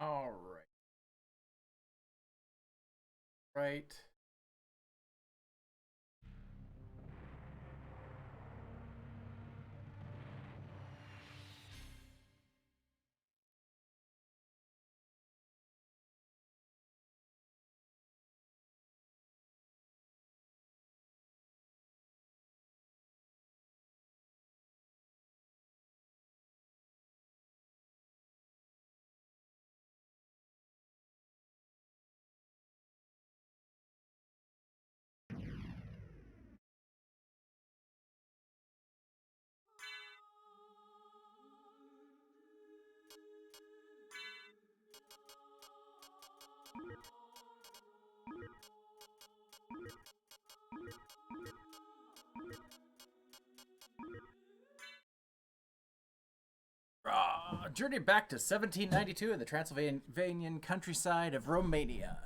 All right. Right. Journey back to 1792 in the Transylvanian countryside of Romania.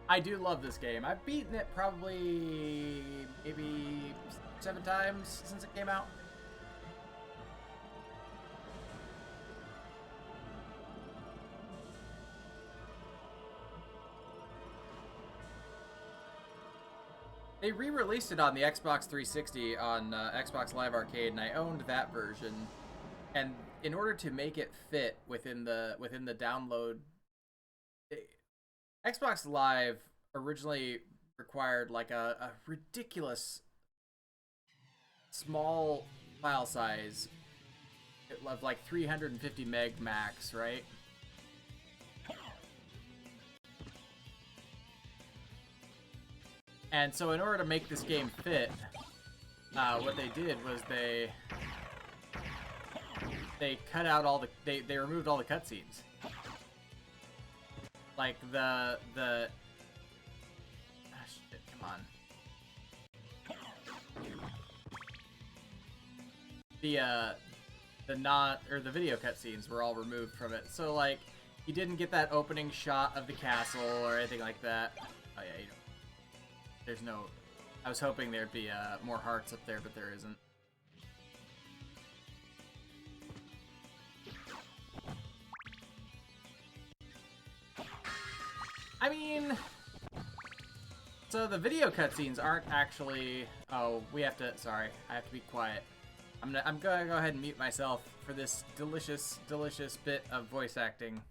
I do love this game. I've beaten it probably maybe 7 times since it came out. They re-released it on the Xbox 360 on Xbox Live Arcade, and I owned that version. And in order to make it fit within the download, Xbox Live originally required like a ridiculous small file size of like 350 meg max, right? And so in order to make this game fit, what they did was they cut out all the they removed all the cutscenes. Like the shit, come on. The video cutscenes were all removed from it. So like you didn't get that opening shot of the castle or anything like that. Oh yeah, there's no. I was hoping there'd be more hearts up there, but there isn't. I mean, so the video cutscenes aren't actually. Oh, we have to. Sorry, I have to be quiet. I'm gonna go ahead and mute myself for this delicious bit of voice acting.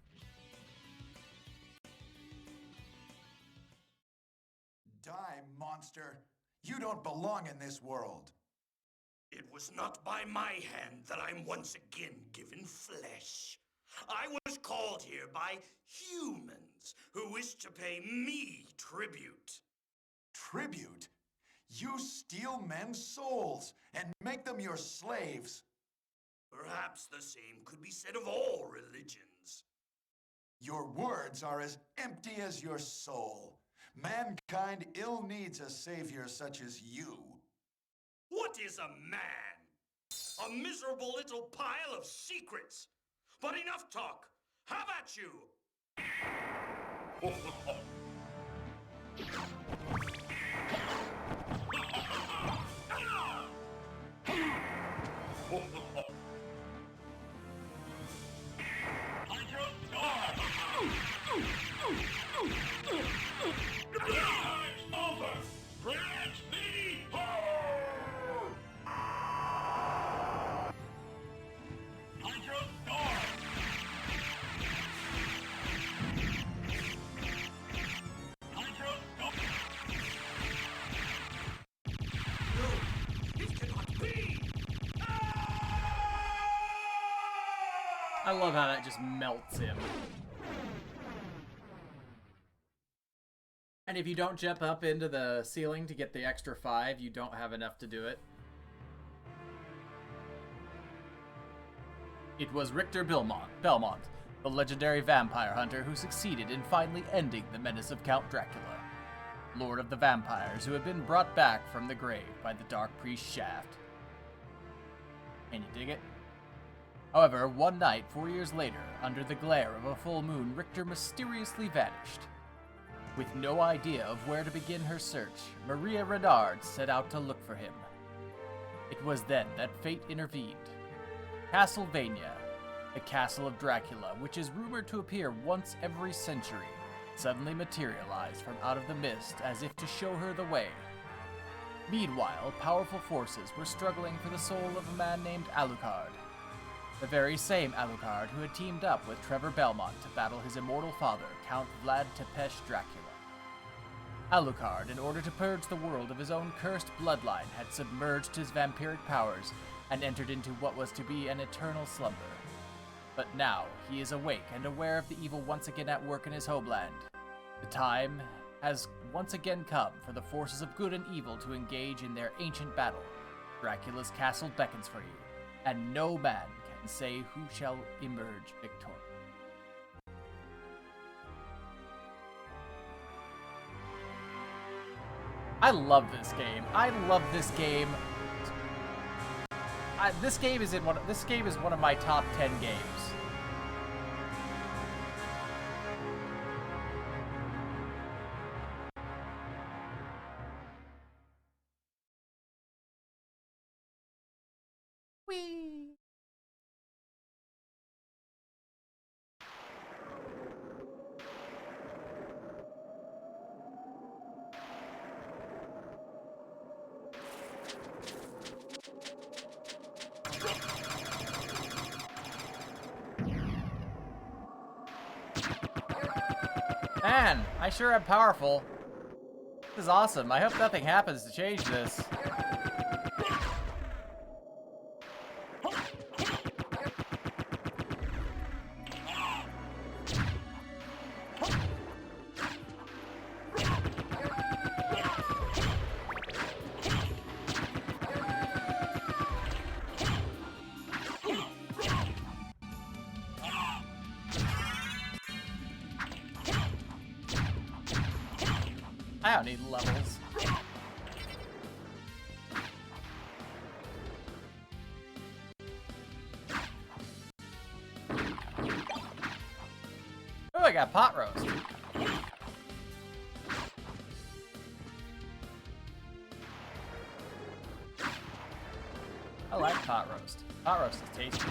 Die, monster! You don't belong in this world. It was not by my hand that I'm once again given flesh. I was called here by humans who wish to pay me tribute. Tribute? You steal men's souls and make them your slaves. Perhaps the same could be said of all religions. Your words are as empty as your soul. Mankind ill needs a savior such as you. What is a man? A miserable little pile of secrets. But enough talk. Have at you! I love how that just melts him. And if you don't jump up into the ceiling to get the extra 5, you don't have enough to do it. It was Richter Belmont, the legendary vampire hunter who succeeded in finally ending the menace of Count Dracula, Lord of the Vampires, who had been brought back from the grave by the Dark Priest Shaft. Can you dig it? However, one night, 4 years later, under the glare of a full moon, Richter mysteriously vanished. With no idea of where to begin her search, Maria Renard set out to look for him. It was then that fate intervened. Castlevania, the castle of Dracula, which is rumored to appear once every century, suddenly materialized from out of the mist as if to show her the way. Meanwhile, powerful forces were struggling for the soul of a man named Alucard, the very same Alucard who had teamed up with Trevor Belmont to battle his immortal father, Count Vlad Tepes Dracula. Alucard, in order to purge the world of his own cursed bloodline, had submerged his vampiric powers and entered into what was to be an eternal slumber. But now, he is awake and aware of the evil once again at work in his homeland. The time has once again come for the forces of good and evil to engage in their ancient battle. Dracula's castle beckons for you, and no man can say who shall emerge victorious. I love this game. I love this game. This game is one of my top 10 games. Whee! Man, I sure am powerful. This is awesome. I hope nothing happens to change this. I don't need levels. Oh, I got pot roast. I like pot roast. Pot roast is tasty.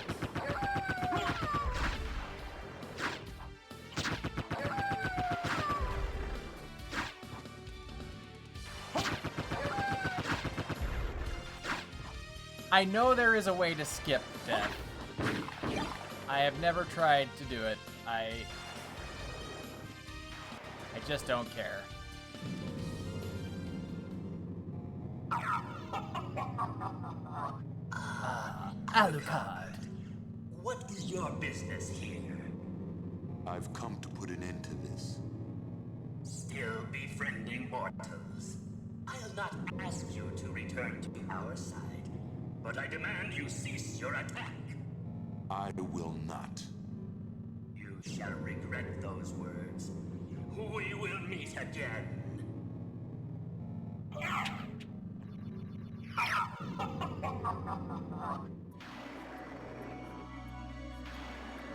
I know there is a way to skip death. I have never tried to do it. I just don't care. Alucard. What is your business here? I've come to put an end to this. Still befriending mortals. I'll not ask you to return to our side, but I demand you cease your attack. I will not. You shall regret those words. We will meet again.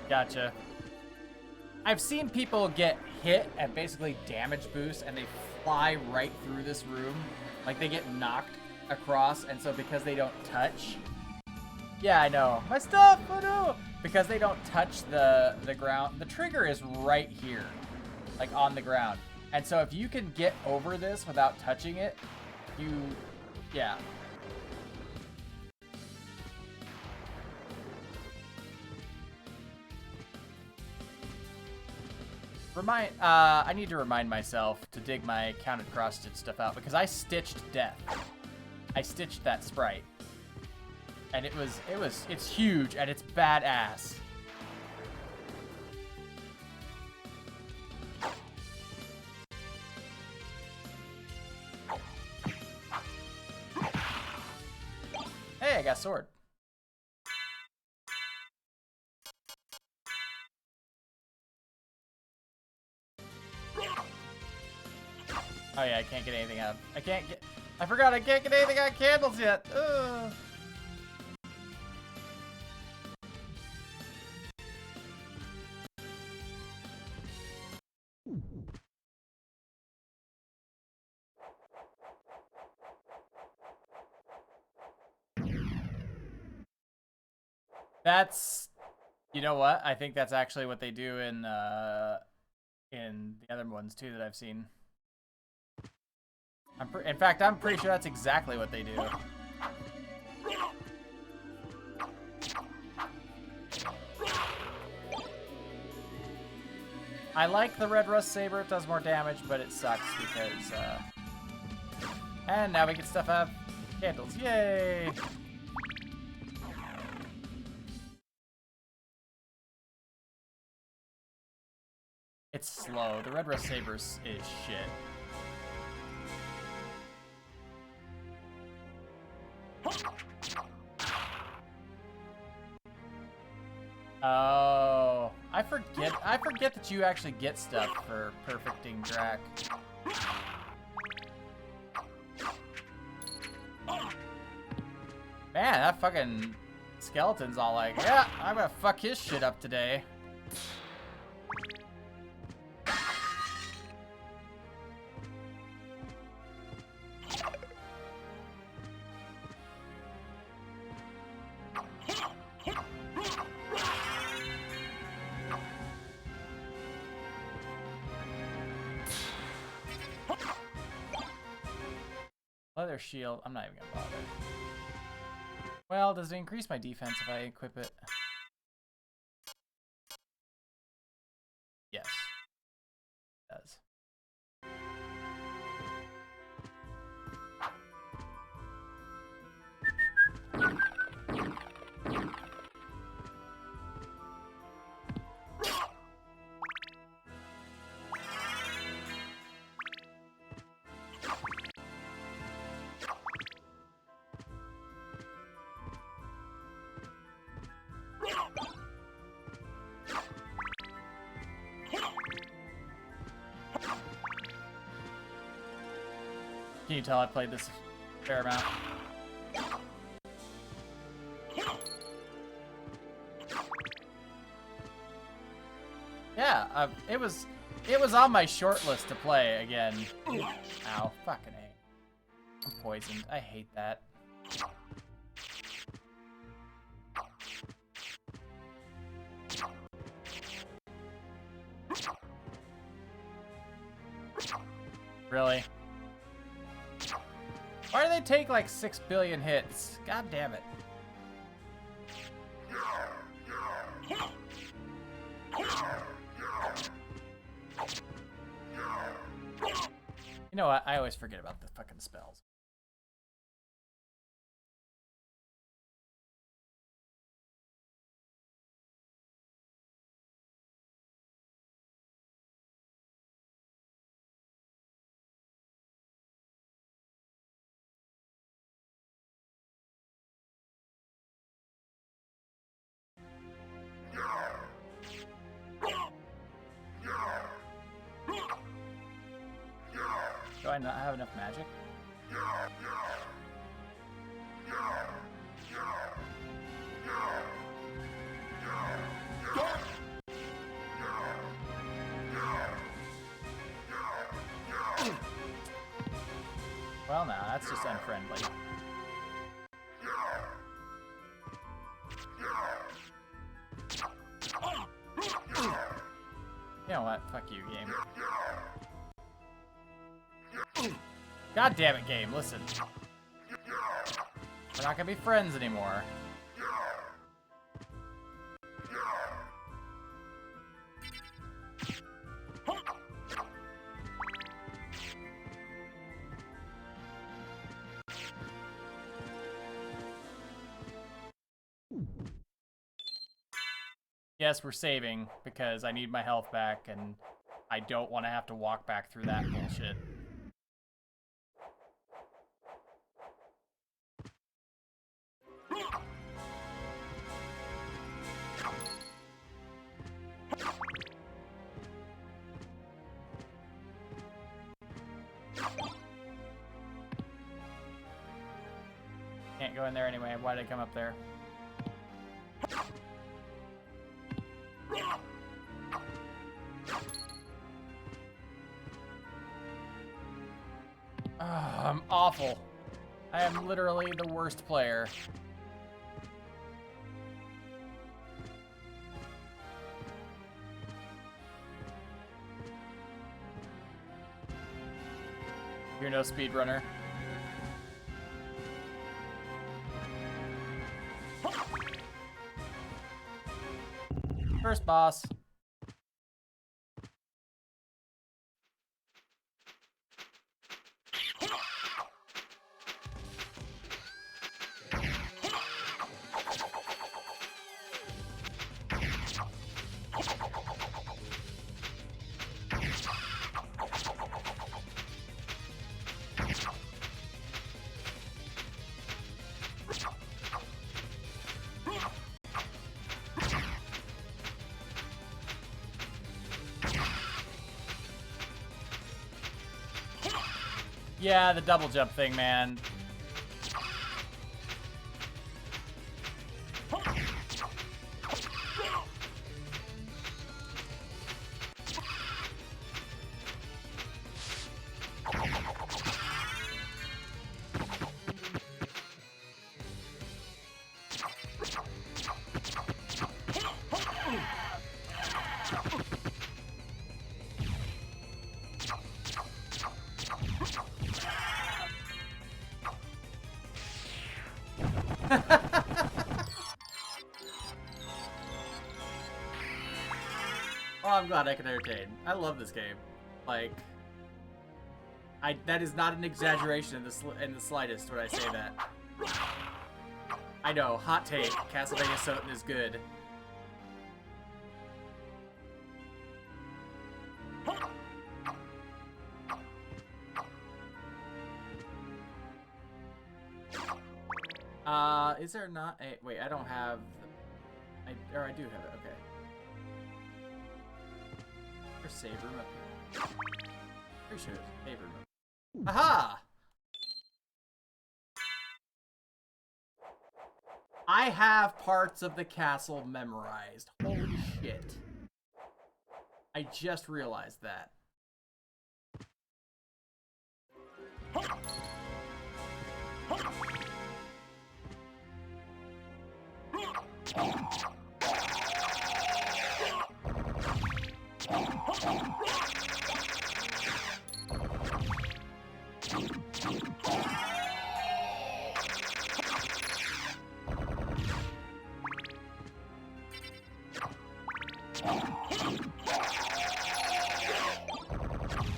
Gotcha. I've seen people get hit and basically damage boost and they fly right through this room. Like they get knocked across, and so because they don't touch... Yeah, I know. My stuff! Oh no! Because they don't touch the ground. The trigger is right here. Like on the ground. And so if you can get over this without touching it, you... Yeah. I need to remind myself to dig my counted cross-stitch stuff out because I stitched death. I stitched that sprite. And it's huge and it's badass. Hey, I got a sword. Oh yeah, I can't get anything out. I forgot I can't get anything out of candles yet. Ugh. That's, you know what? I think that's actually what they do in the other ones too that I've seen. In fact, I'm pretty sure that's exactly what they do. I like the red rust saber. It does more damage, but it sucks because. And now we get stuff out of candles. Yay! It's slow. The red rust saber is shit. Oh, I forget that you actually get stuff for perfecting Drac. Man, that fucking skeleton's all like, yeah, I'm gonna fuck his shit up today. Leather shield, I'm not even gonna bother. Well, does it increase my defense if I equip it? Yes, it does. Can you tell I played this a fair amount? Yeah, it was on my short list to play again. Ow, fucking A. I'm poisoned. I hate that. Really? Why do they take like 6 billion hits? God damn it. You know what? I always forget about the fucking spells. Do I not have enough magic? Well, no, that's just unfriendly. You know what? Fuck you, game. God damn it, game. Listen. We're not gonna be friends anymore. Yes, we're saving because I need my health back and I don't want to have to walk back through that bullshit. Can't go in there anyway. Why did I come up there? Oh, I'm awful. I am literally the worst player. You're no speedrunner. First boss. Yeah, the double jump thing, man. Oh, I'm glad I can entertain. I love this game. Like, that is not an exaggeration in the slightest when I say that. I know, hot take. Castlevania Soten is good. Is there not a... Wait, I don't have... Or I do have it, okay. There's save room up here. Pretty sure there's save room. Aha! I have parts of the castle memorized. Holy shit. I just realized that.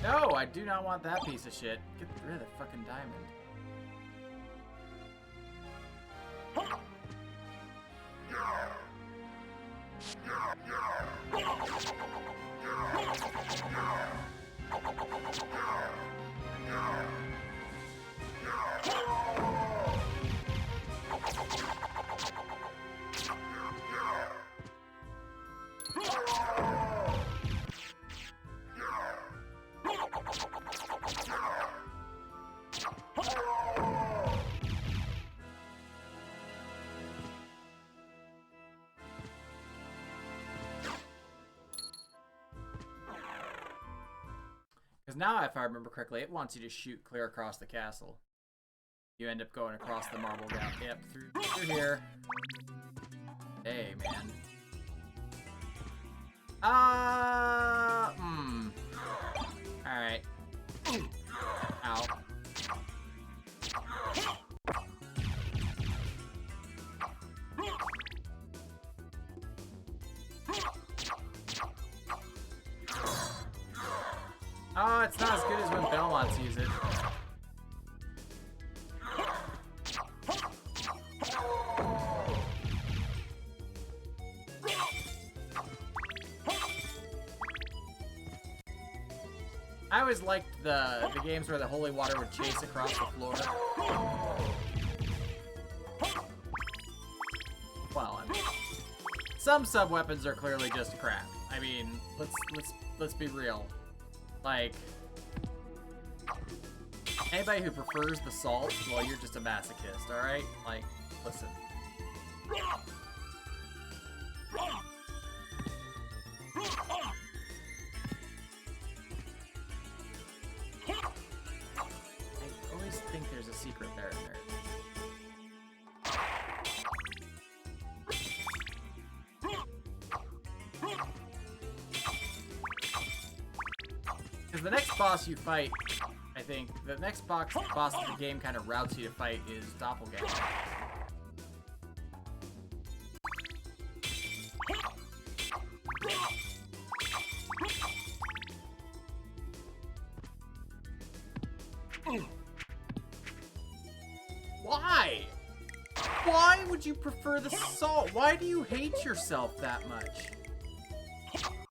No, I do not want that piece of shit. Get rid of the fucking diamond. Because now, if I remember correctly, it wants you to shoot clear across the castle. You end up going across the marble gap. Yep, through here. Hey, man. Alright. Ow. Oh, it's not as good as when Belmonts use it. I always liked the games where the holy water would chase across the floor. Well, I mean, some sub-weapons are clearly just crap. I mean, let's be real. Like, Anybody who prefers the salt, well, you're just a masochist, alright? Like, listen. I always think there's a secret there in there. Because the next boss you fight, I think, the next boss that the game kind of routes you to fight is Doppelganger. Why? Why would you prefer the salt? Why do you hate yourself that much?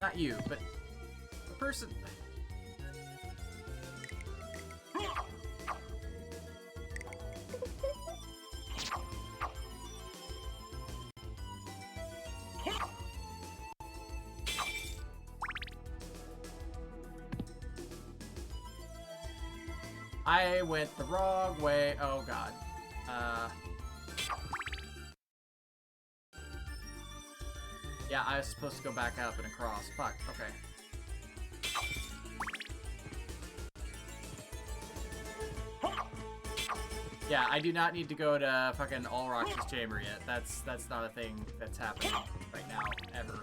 Not you, but the person... I went the wrong way. Oh god. Yeah, I was supposed to go back up and across. Fuck, okay. Yeah, I do not need to go to fucking Ulrox's chamber yet. That's not a thing that's happening right now, ever.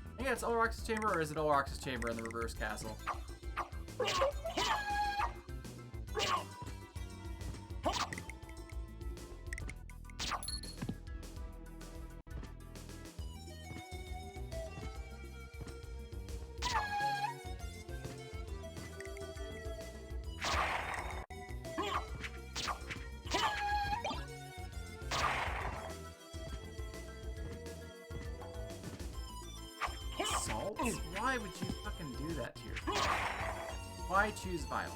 I think it's Ulrox's chamber, or is it Ulrox's chamber in the reverse castle? Why would you fucking do that to yourself? Why choose violence?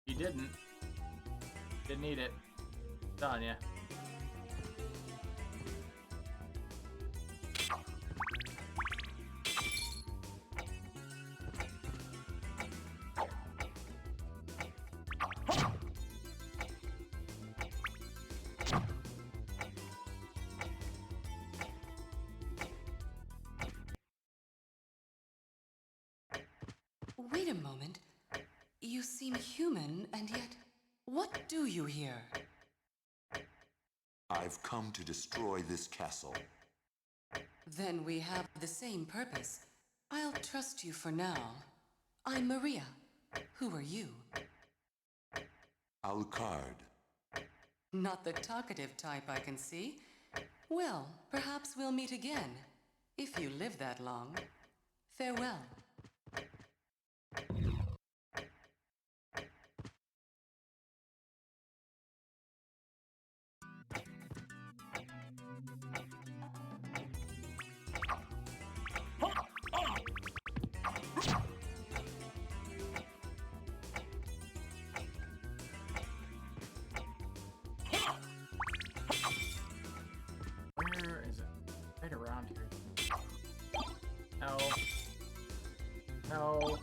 You didn't. Didn't need it. Done, yeah. Wait a moment. You seem human, and yet, what do you here? I've come to destroy this castle. Then we have the same purpose. I'll trust you for now. I'm Maria. Who are you? Alucard. Not the talkative type, I can see. Well, perhaps we'll meet again. If you live that long. Farewell. Where is it? Right around here. No. No.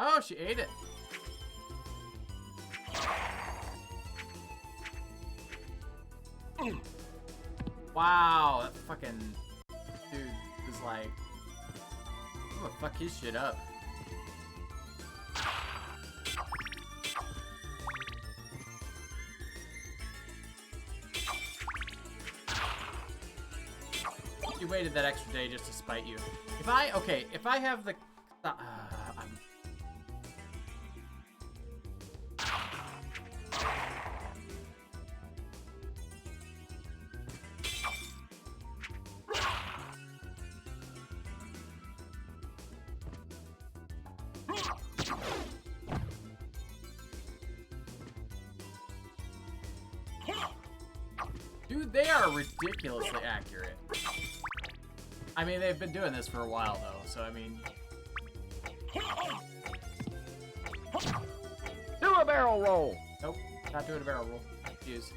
Oh, she ate it. Wow, that fucking dude is like, I'm gonna fuck his shit up. waited that extra day just to spite you. If I have the... Dude, they are ridiculously accurate. I mean, they've been doing this for a while, though, so I mean... Do a barrel roll! Nope, not doing a barrel roll. Confused.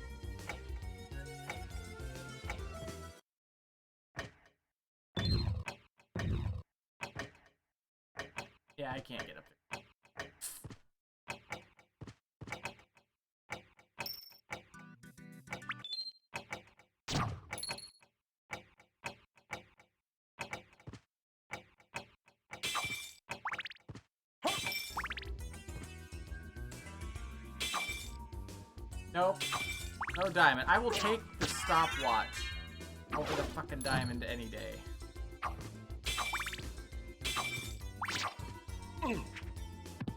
Yeah, I can't get up there. Nope. No diamond. I will take the stopwatch over the fucking diamond any day.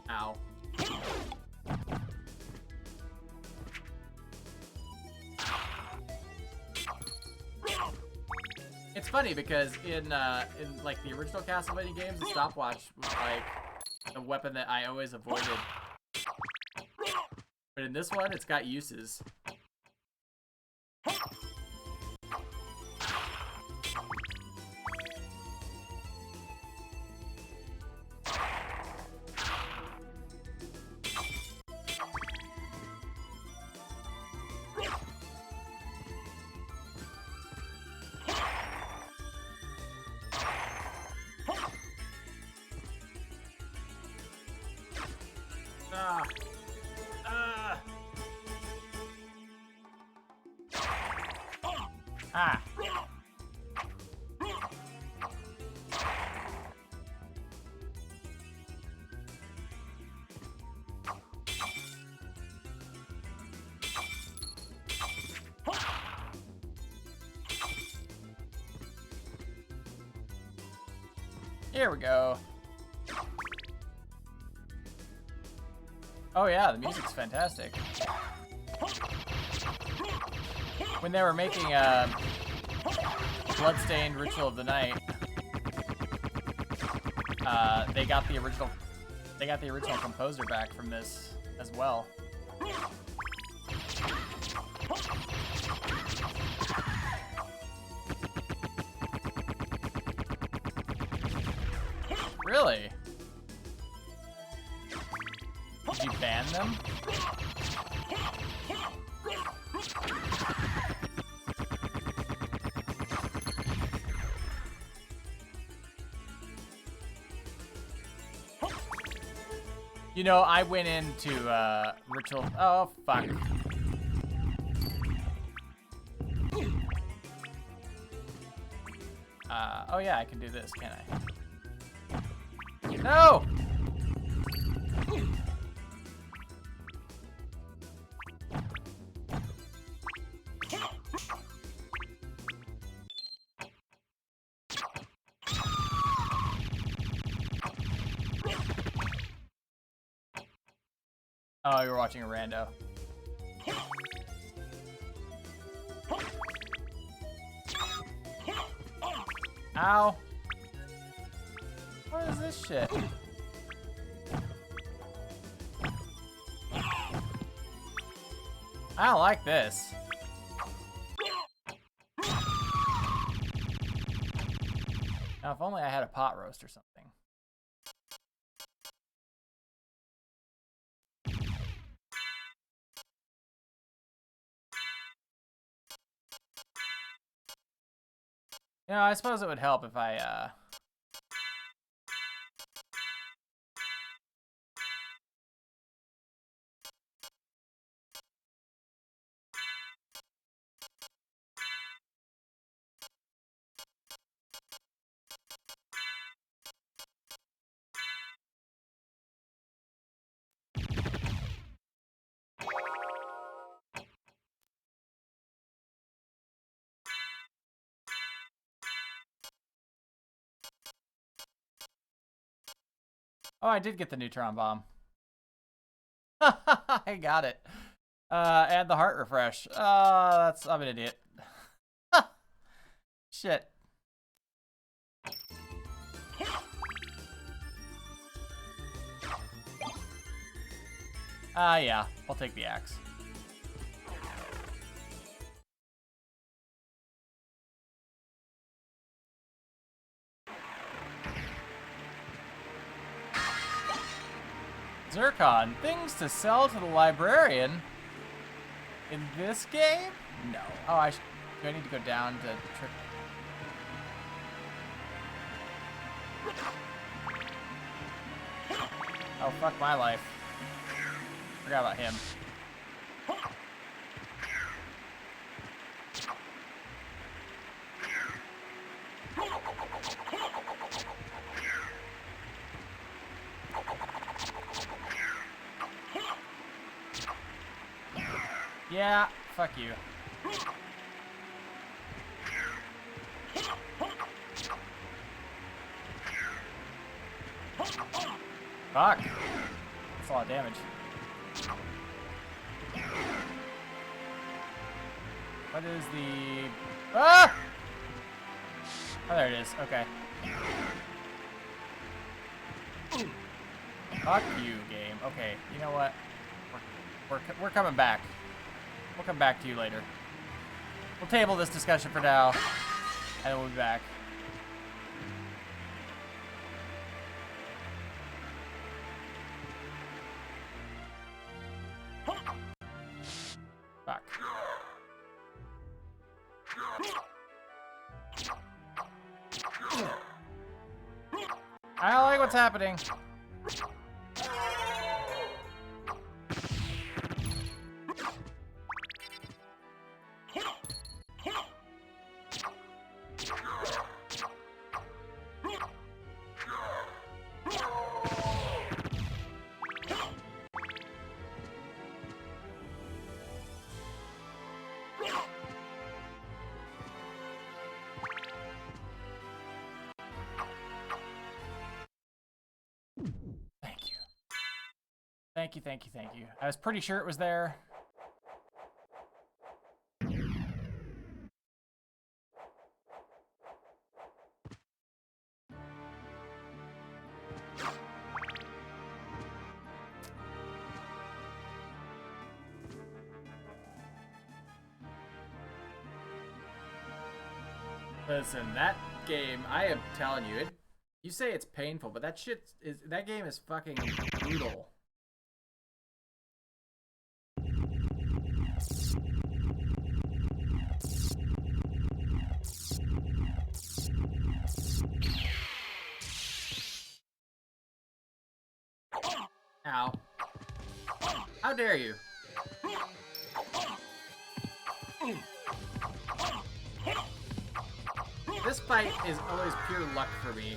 Ow. It's funny because in like the original Castlevania games, the stopwatch was like the weapon that I always avoided. But in this one, it's got uses. Ah. Here we go. Oh yeah, the music's fantastic. When they were making Bloodstained Ritual of the Night, they got the original composer back from this as well. Really? Did you ban them? You know, I went into Ritual. Oh, fuck. Oh yeah, I can do this, can't I? No! Oh, you're watching a rando. Ow. What is this shit? I don't like this. Now, if only I had a pot roast or something. You know, I suppose it would help if I, Oh, I did get the neutron bomb. I got it. And the heart refresh. I'm an idiot. Shit. Yeah, I'll take the axe. Zircon, things to sell to the librarian. In this game? No. Oh, do I need to go down to trip? Oh, fuck my life. Forgot about him. Yeah, fuck you. Fuck. That's a lot of damage. What is the... Ah! Oh, there it is. Okay. Fuck you, game. Okay, you know what? We're coming back. We'll come back to you later. We'll table this discussion for now, and we'll be back. Fuck. I don't like what's happening. Thank you, thank you, thank you. I was pretty sure it was there. Listen, that game, I am telling you, you say it's painful, but that game is fucking brutal. Ow. How dare you? This fight is always pure luck for me.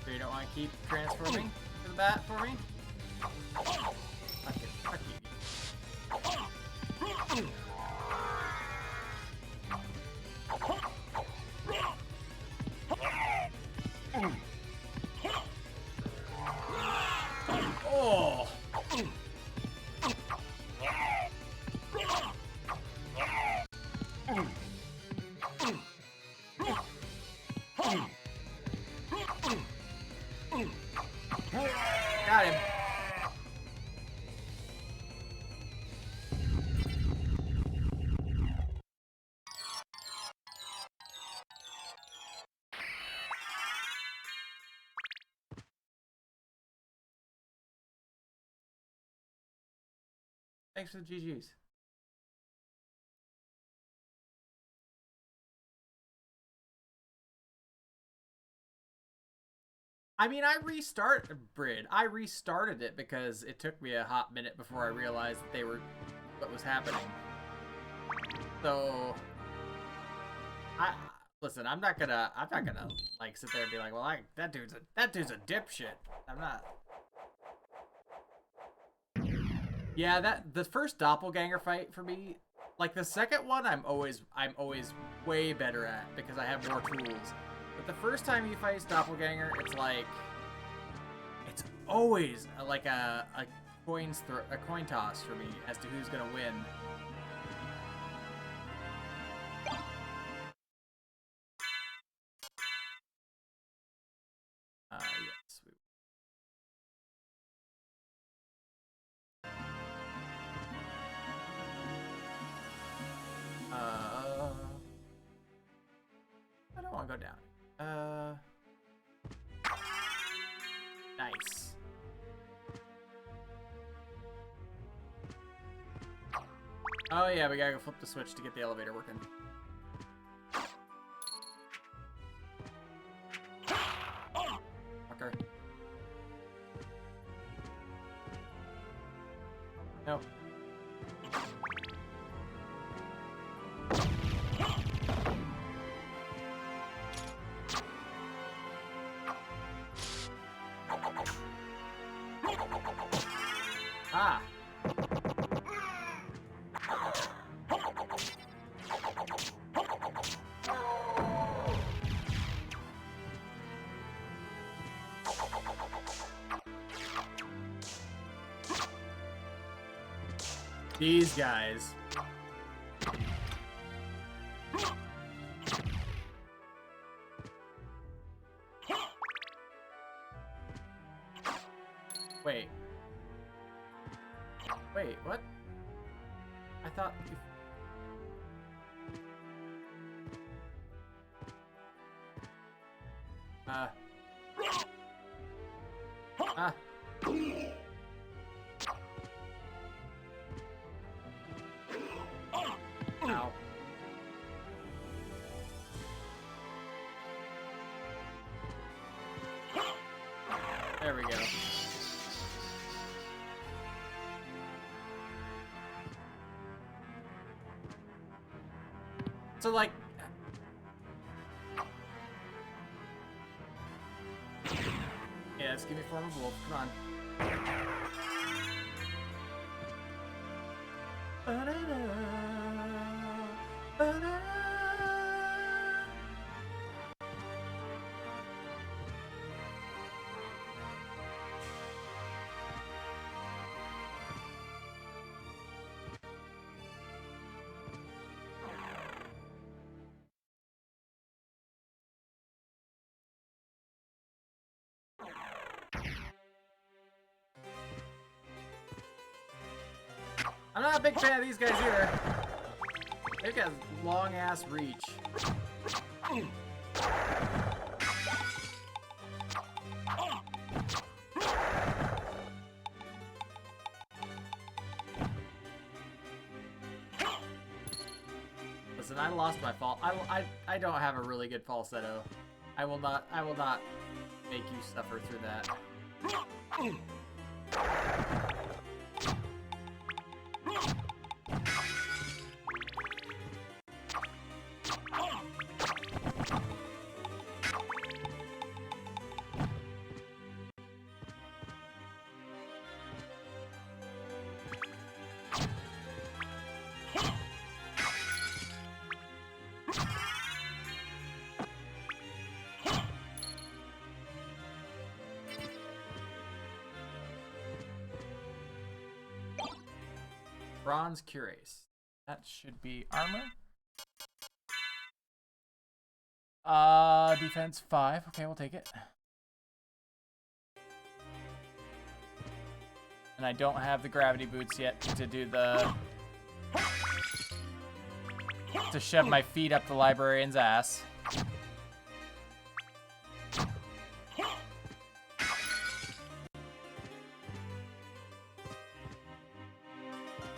So you don't want to keep transforming to the bat for me? Fuck it, fuck you. Oh! Got him. Thanks for the GGs. I mean, I restarted it because it took me a hot minute before I realized that what was happening. So, listen, I'm not gonna like sit there and be like, well, that dude's a dipshit. I'm not. Yeah, the first doppelganger fight for me Like the second one, I'm always way better at because I have more tools. But the first time you fight Doppelganger, it's like it's always like a coin toss for me as to who's gonna win. Yes. I don't want to go down. Nice. Oh yeah, we gotta go flip the switch to get the elevator working. Fucker. No. Ah. These guys. Wait. Wait, what? I thought... Ah. Ow. There we go. So, like... Yeah, just give me form of wolf. Come on. I'm not a big fan of these guys either. They've got long ass reach. Listen, I lost my fall. I don't have a really good falsetto. I will not make you suffer through that. Bronze cuirass. That should be armor. Defense 5. Okay, we'll take it. And I don't have the gravity boots yet to do the... to shove my feet up the librarian's ass.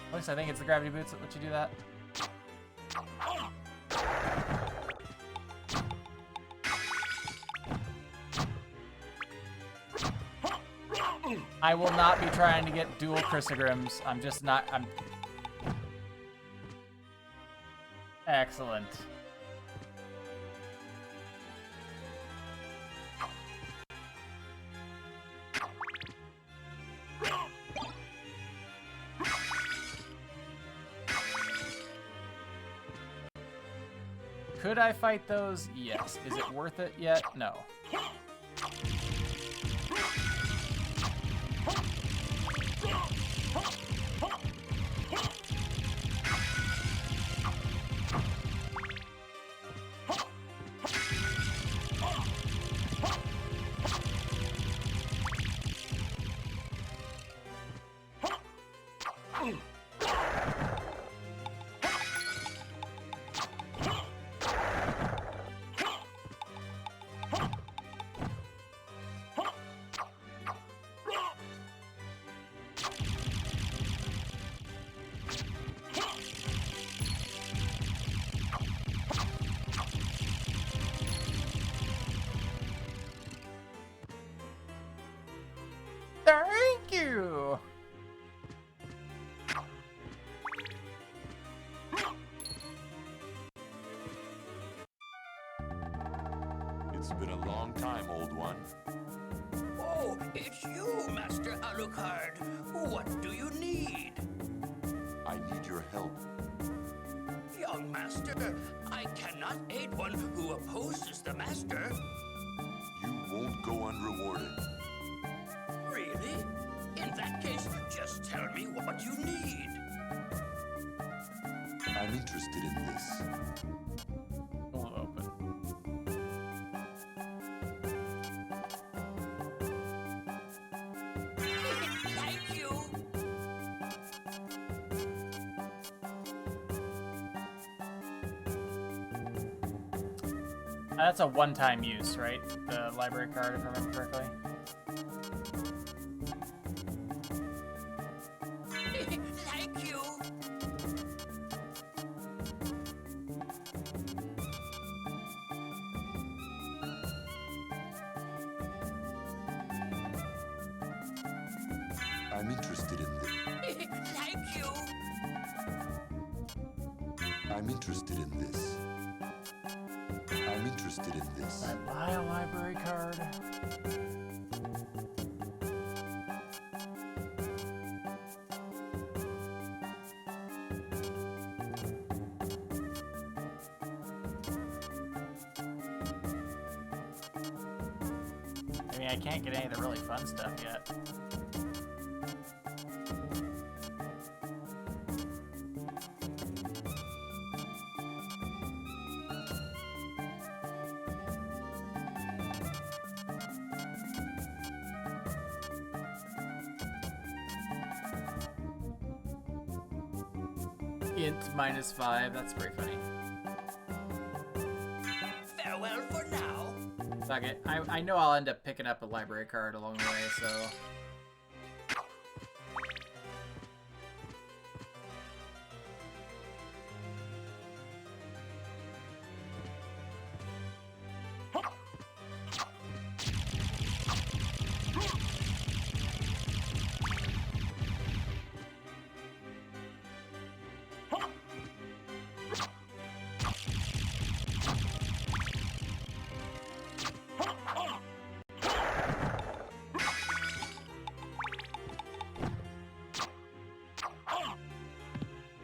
At least I think it's the gravity boots that let you do that. I will not be trying to get dual chrysogrims. I'm just not... Excellent. Could I fight those? Yes. Is it worth it yet? No. Thank you! It's been a long time, old one. Oh, it's you, Master Alucard. What do you need? I need your help. Young Master, I cannot aid one who opposes the Master. You won't go unrewarded. Really? In that case, just tell me what you need. I'm interested in this. Hold it open. Thank you. That's a one-time use, right? The library card, if I remember correctly. Thank you. I'm interested in this. Thank you. I'm interested in this. I'm interested in this. Buy a library card. I mean, I can't get any of the really fun stuff yet. Int -5, that's pretty funny. Farewell for now. Fuck it. I know I'll end up picking up a library card along the way, so...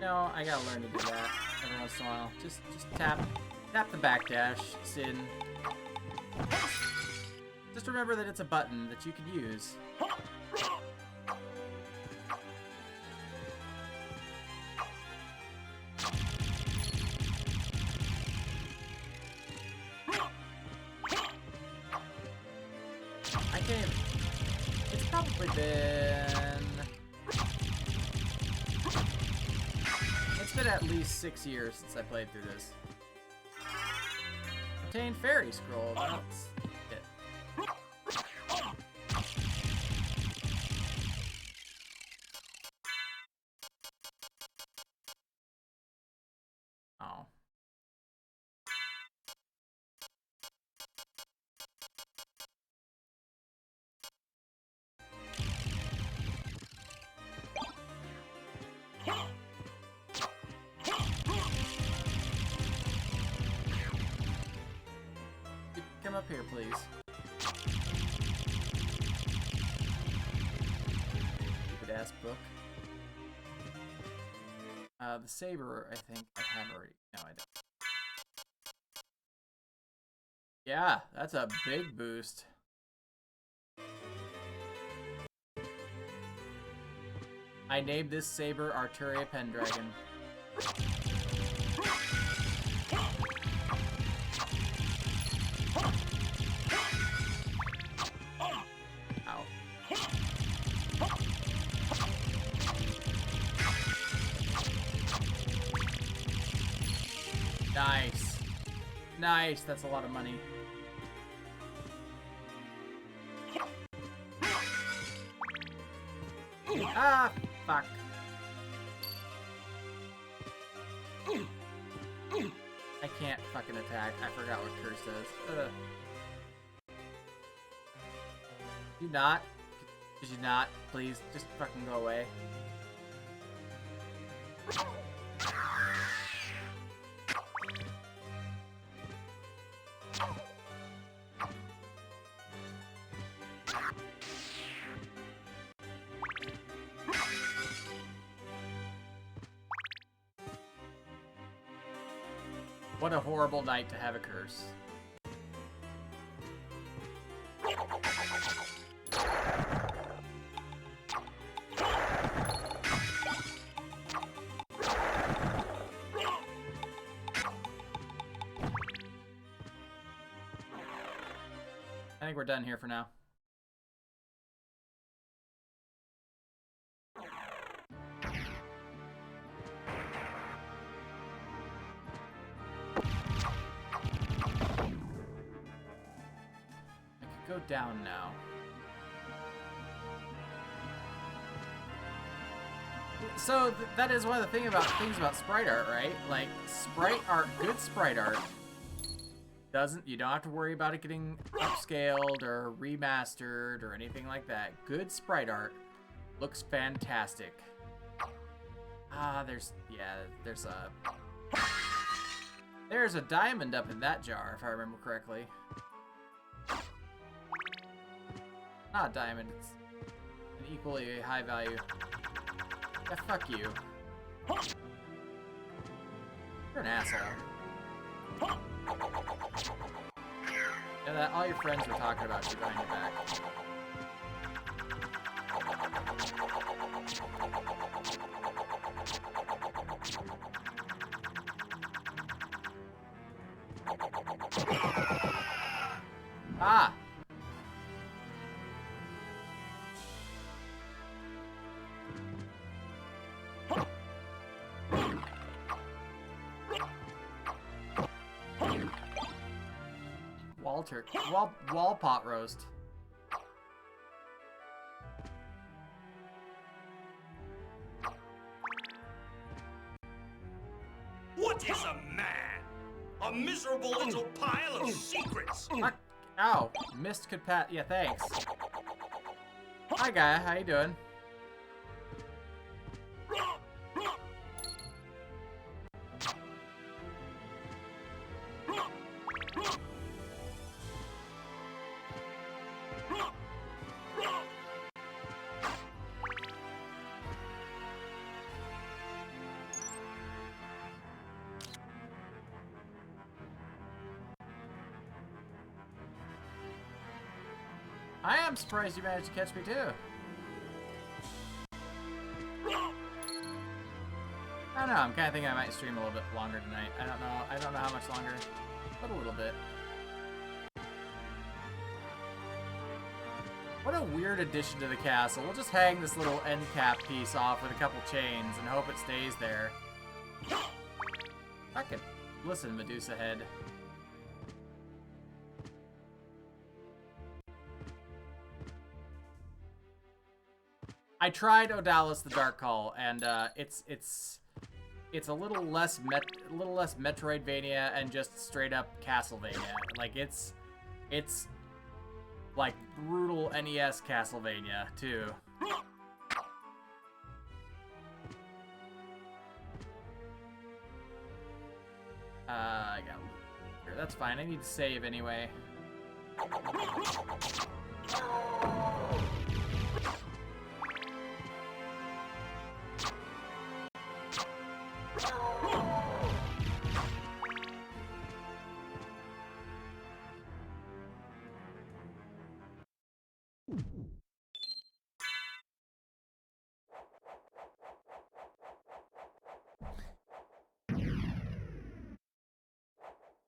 No, I gotta learn to do that every once in a while. Just tap the backdash, Sin. Just remember that it's a button that you could use. I can't. It's probably been. It's been at least 6 years since I played through this. Obtain fairy scroll. That's it. Oh. Come up here, please. Stupid ass book. The saber, I think I have already. No, I don't. Yeah, that's a big boost. I named this saber Arturia Pendragon. Ow. Nice. Nice, that's a lot of money. Ah, fuck. I can't fucking attack. I forgot what curse does. You not? Could you not? Please, just fucking go away. What a horrible night to have a curse. I think we're done here for now. Go down now. So that is one of the things about sprite art, right? Like sprite art, good sprite art you don't have to worry about it getting upscaled or remastered or anything like that. Good sprite art looks fantastic. Ah, there's a diamond up in that jar if I remember correctly. Not a diamond, it's an equally high value. Yeah, fuck you. You're an asshole. Yeah, that all your friends were talking about you behind your back. Ah! Wall pot roast. What is a man? A miserable little pile of secrets. Ow, mist could pat. Yeah, thanks. Hi, guy. How you doing? I am surprised you managed to catch me too. I don't know, I'm kind of thinking I might stream a little bit longer tonight. I don't know how much longer, but a little bit. What a weird addition to the castle. We'll just hang this little end cap piece off with a couple chains and hope it stays there. Fucking listen, Medusa Head. I tried Odalis the Dark Call, and it's a little less Metroidvania and just straight up Castlevania. Like it's like brutal NES Castlevania too. I got here. That's fine. I need to save anyway.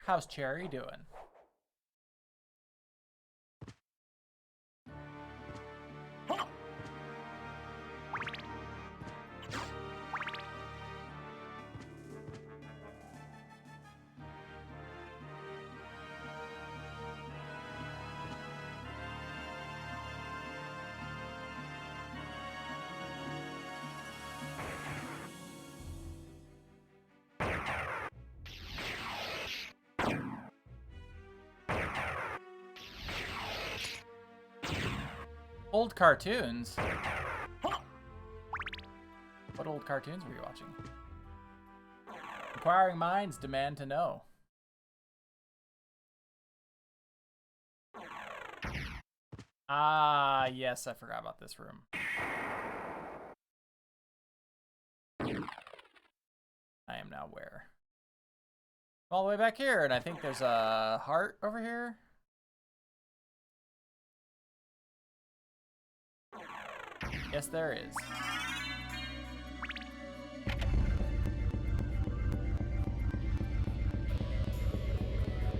How's Cherry doing? Old cartoons? What old cartoons were you watching? Inquiring minds demand to know. Ah, yes, I forgot about this room. I am now where? All the way back here, and I think there's a heart over here. Yes, there is.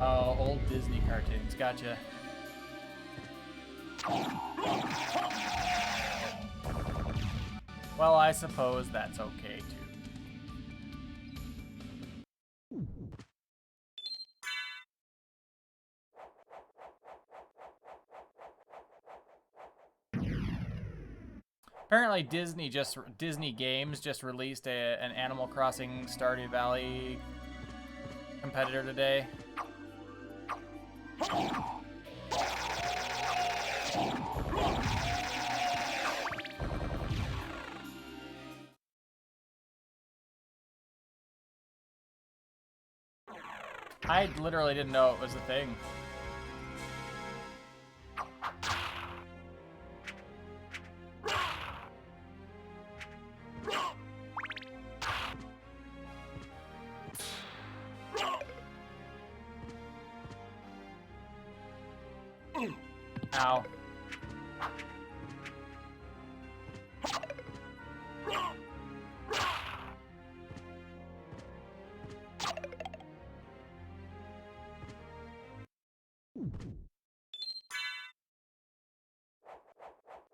Oh, old Disney cartoons. Gotcha. Well, I suppose that's okay, too. Apparently Disney Games just released an Animal Crossing Stardew Valley competitor today. I literally didn't know it was a thing. Ow.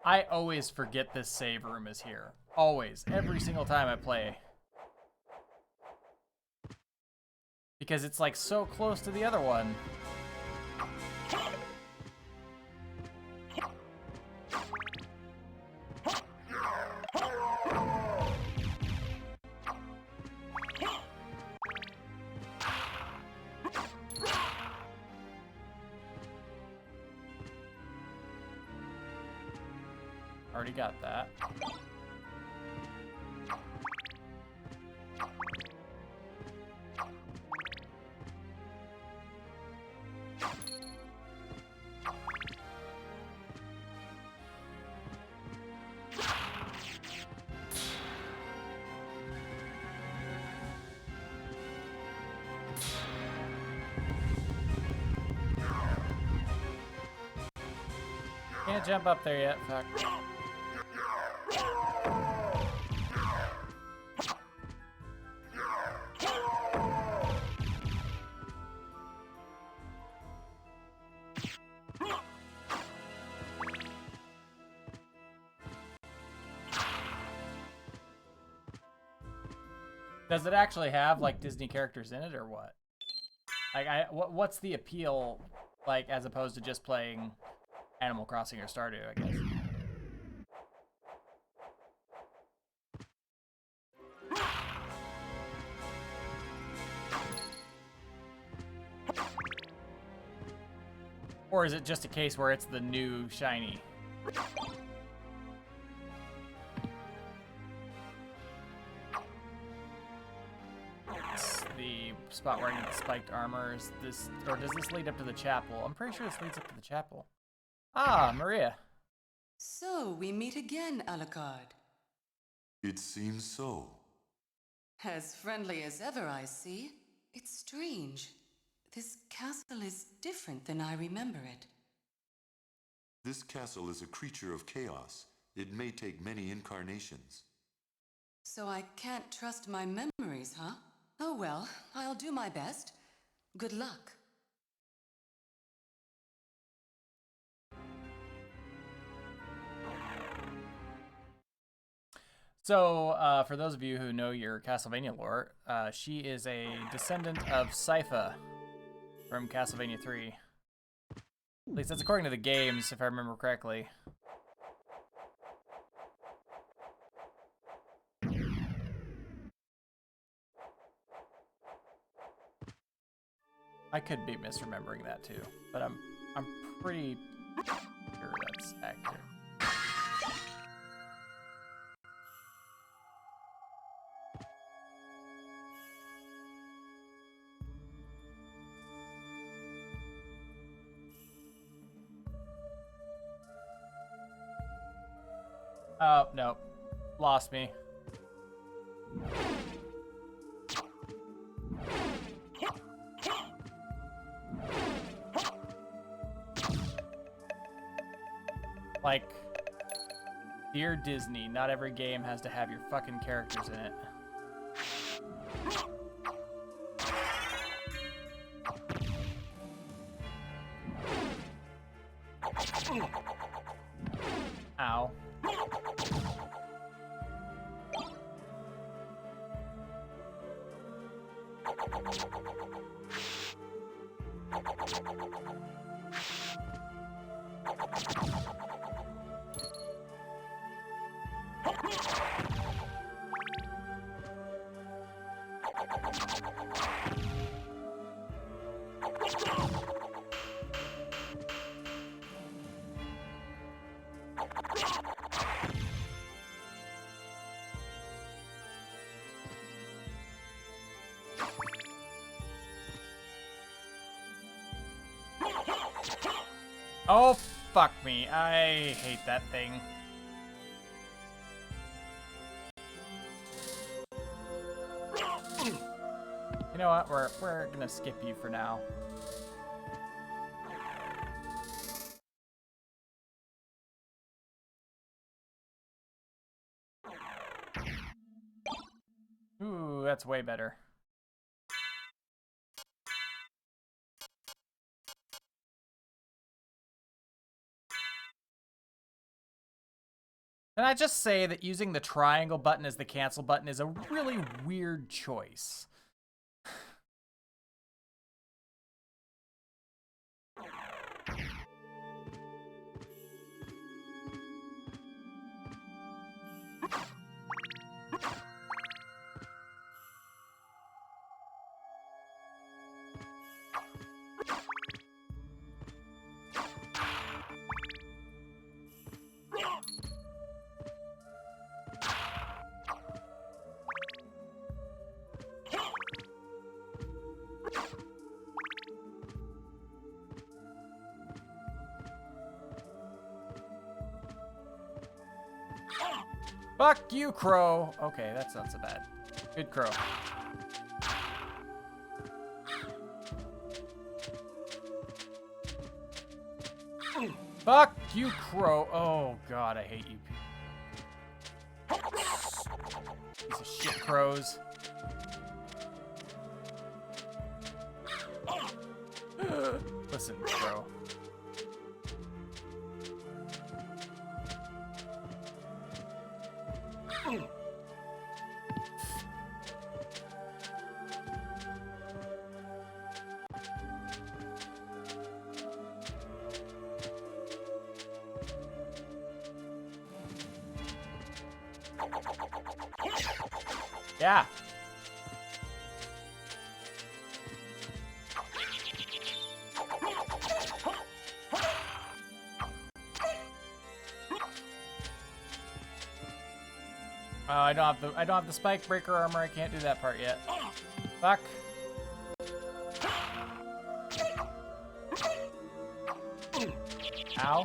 I always forget this save room is here. Always. Every single time I play. Because it's like so close to the other one. Already got that. Can't jump up there yet, fuck. Does it actually have like Disney characters in it or what? Like, what's the appeal, like, as opposed to just playing Animal Crossing or Stardew, I guess? Or is it just a case where it's the new shiny? It's the spot where I need the spiked armor. Is this, or does this lead up to the chapel? I'm pretty sure this leads up to the chapel. Ah, Maria. So, we meet again, Alucard. It seems so. As friendly as ever, I see. It's strange. This castle is different than I remember it. This castle is a creature of chaos. It may take many incarnations. So I can't trust my memories, huh? Oh well, I'll do my best. Good luck. So, for those of you who know your Castlevania lore, she is a descendant of Sypha from Castlevania 3. At least that's according to the games, if I remember correctly. I could be misremembering that too, but I'm pretty sure that's accurate. Oh, no. Lost me. Like, dear Disney, not every game has to have your fucking characters in it. Ow. Oh, fuck me. I hate that thing. You know what? We're gonna skip you for now. Ooh, that's way better. Can I just say that using the triangle button as the cancel button is a really weird choice? Fuck you, Crow. Okay, that's not so bad. Good Crow. Fuck you, Crow. Oh, God, I hate you. Piece of shit, crows. Listen, Crow. Yeah. Oh, I don't have the spike breaker armor. I can't do that part yet. Fuck. Ow.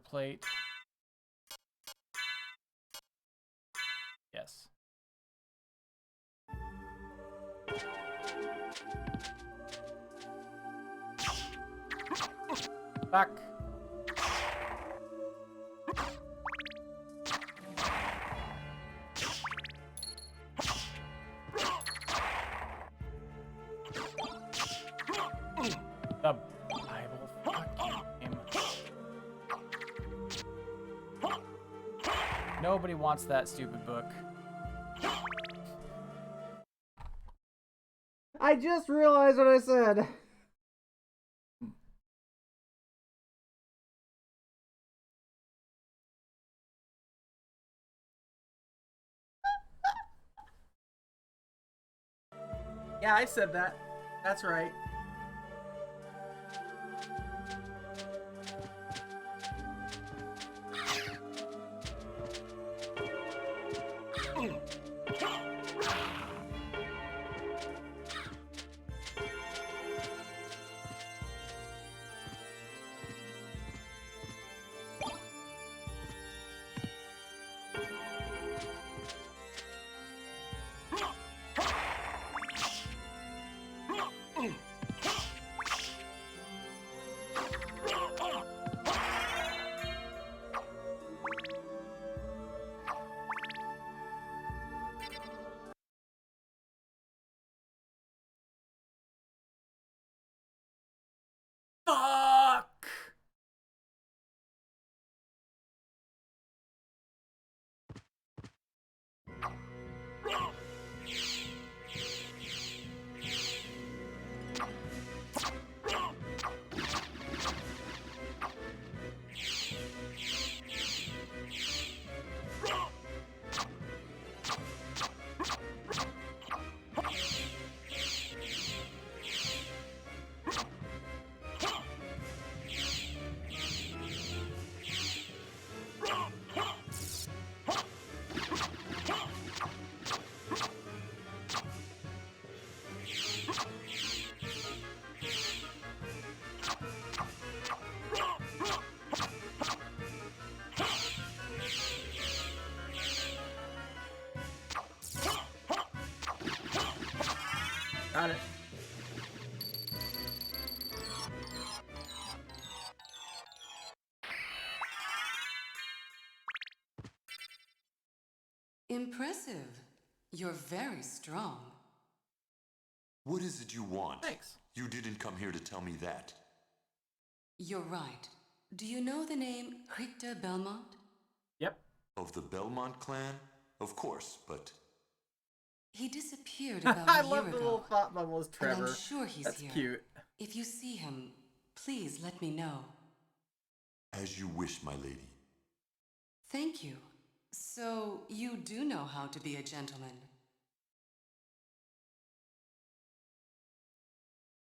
plate. Yes. Back. The Bible fucking game. Nobody wants that stupid book. I just realized what I said. Yeah, I said that. That's right. Fuck! Got it. Impressive. You're very strong. What is it you want? Thanks. You didn't come here to tell me that. You're right. Do you know the name Richter Belmont? Yep. Of the Belmont clan? Of course, but He disappeared about I a year love the ago. little thought bubbles, And Trevor. I'm sure he's That's here. cute. If you see him, please let me know. as you wish, my lady. Thank you. So, you do know how to be a gentleman.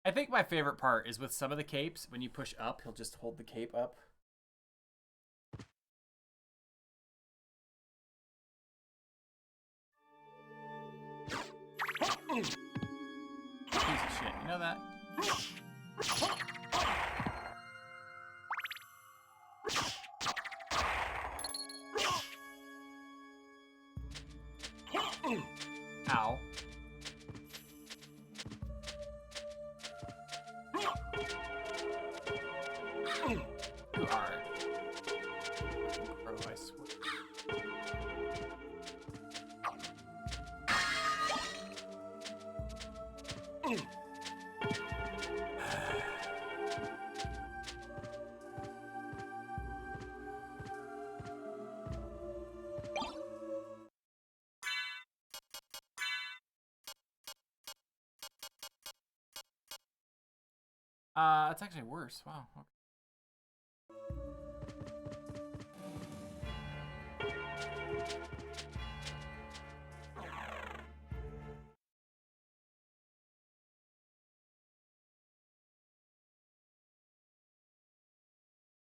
I think my favorite part is with some of the capes, when you push up, he'll just hold the cape up. Piece of shit, you know that? Ow. You are. Crow, I swear. It's actually worse. Wow. Okay.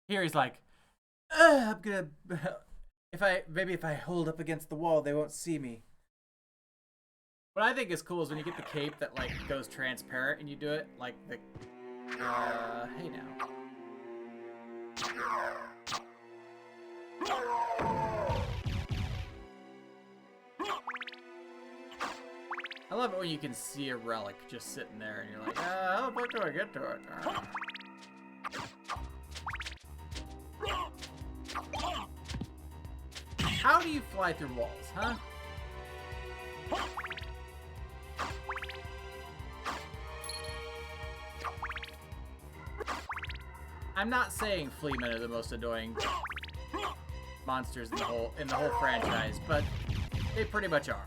Here he's like, I'm gonna. If I hold up against the wall, they won't see me. What I think is cool is when you get the cape that like goes transparent and you do it like the. Hey now. I love it when you can see a relic just sitting there and you're like, how the fuck do I get to it? How do you fly through walls, huh? I'm not saying Fleamen are the most annoying monsters in the whole franchise, but they pretty much are.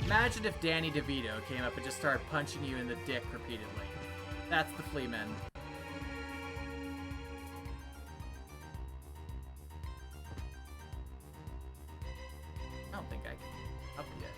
Imagine if Danny DeVito came up and just started punching you in the dick repeatedly. That's the Fleamen. I don't think I can up yet.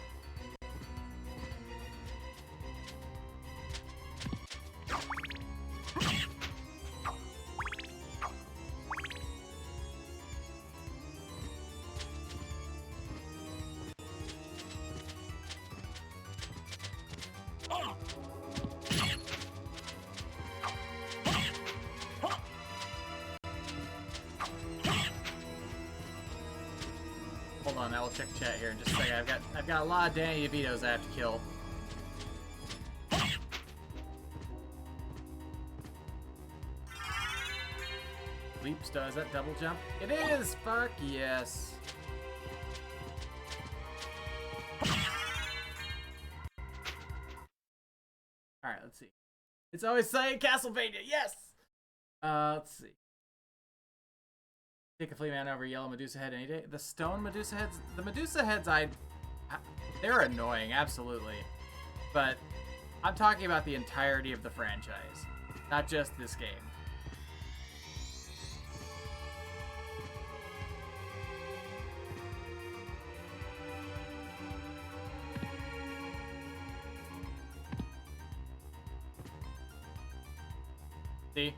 Hold on, I will check chat here in just a second. I've got a lot of Danny DeVitos I have to kill. Leaps, does that double jump? It is! Fuck yes. Alright, let's see. It's always saying Castlevania, yes! Let's see. Take a flea man over yellow Medusa head any day. The stone Medusa heads, the Medusa heads, they're annoying, absolutely. But I'm talking about the entirety of the franchise, not just this game. See?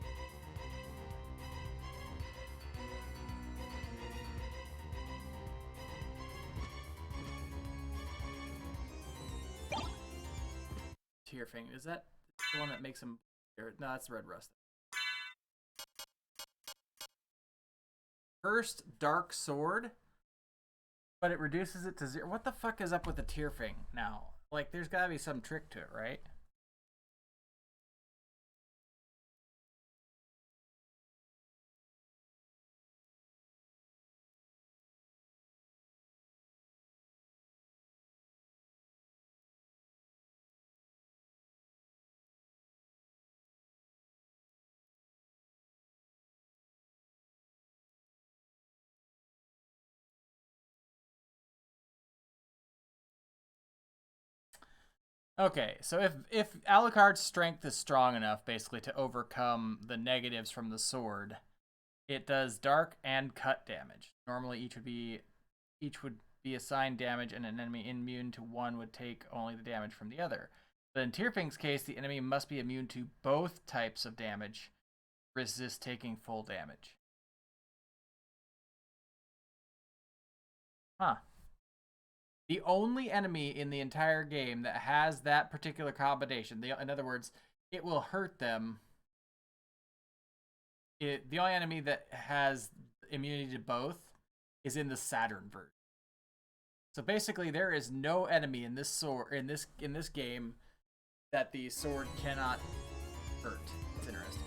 Tearfing, is that the one that makes him... No, that's Red Rust. Cursed Dark Sword? But it reduces it to 0. What the fuck is up with the Tearfing now? Like, there's gotta be some trick to it, right? Okay, so if Alucard's strength is strong enough, basically, to overcome the negatives from the sword, it does dark and cut damage. Normally, each would be assigned damage, and an enemy immune to one would take only the damage from the other. But in Tearfing's case, the enemy must be immune to both types of damage, resist taking full damage. Huh. The only enemy in the entire game that has that particular combination, in other words, it will hurt them. The only enemy that has immunity to both is in the Saturn version. So basically, there is no enemy in this in this game that the sword cannot hurt. It's interesting.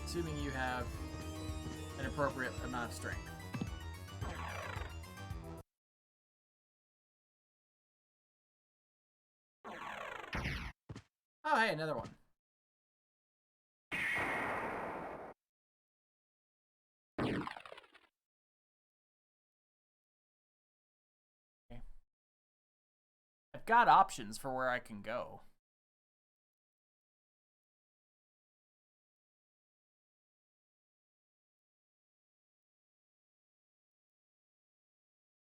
Assuming you have an appropriate amount of strength. Oh, hey, another one. Okay. I've got options for where I can go.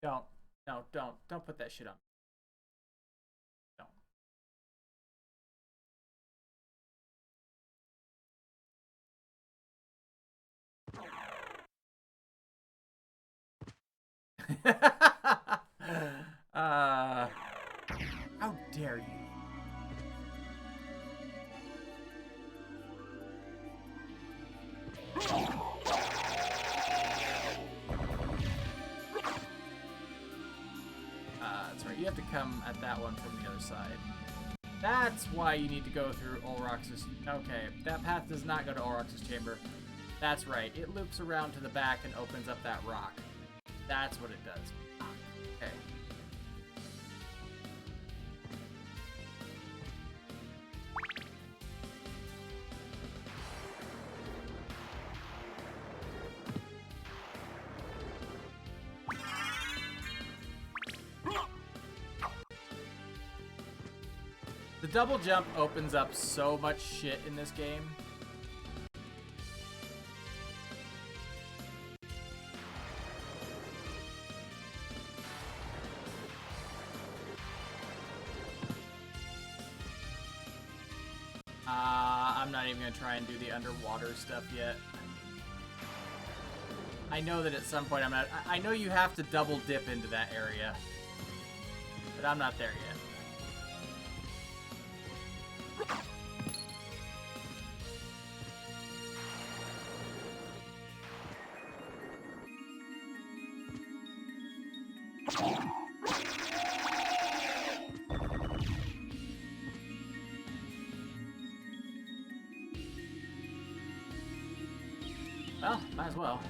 Don't put that shit on. How dare you? you have to come at that one from the other side. That's why you need to go through Olrox's... Okay, that path does not go to Olrox's chamber. That's right. It loops around to the back and opens up that rock. That's what it does. Okay. The double jump opens up so much shit in this game. I'm not even gonna try and do the underwater stuff yet. I know that at some point I know you have to double dip into that area, but I'm not there yet. Well, might as well.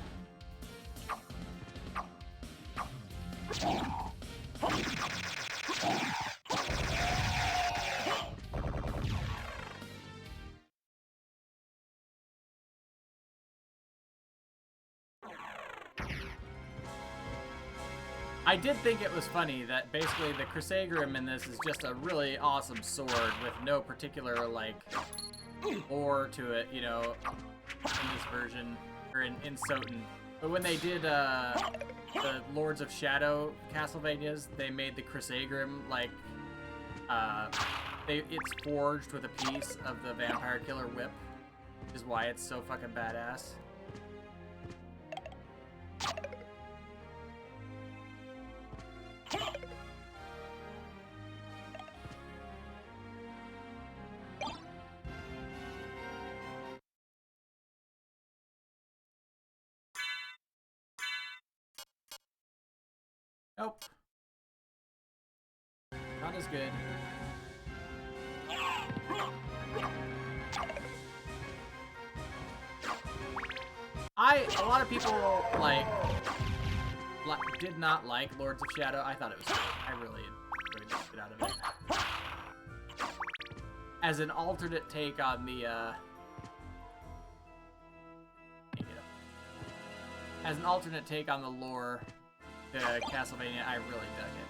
I did think it was funny that basically the Crusaderim in this is just a really awesome sword with no particular, like, lore to it, you know, in this version, or in Soten. But when they did the Lords of Shadow Castlevanias, they made the Crusaderim, like, it's forged with a piece of the Vampire Killer whip, which is why it's so fucking badass. Nope. Not as good. A lot of people, like, did not like Lords of Shadow. I thought it was good. I really enjoyed the shit out of it. As an alternate take on the, as an alternate take on the lore to Castlevania, I really dug it.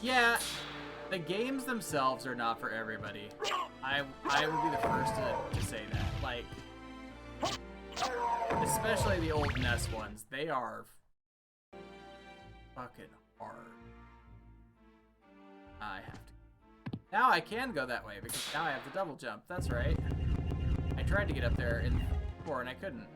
Yeah, the games themselves are not for everybody. I would be the first to say that. Like, especially the old NES ones, they are fucking hard. I have to. Now I can go that way because now I have the double jump. That's right. I tried to get up there before and I couldn't.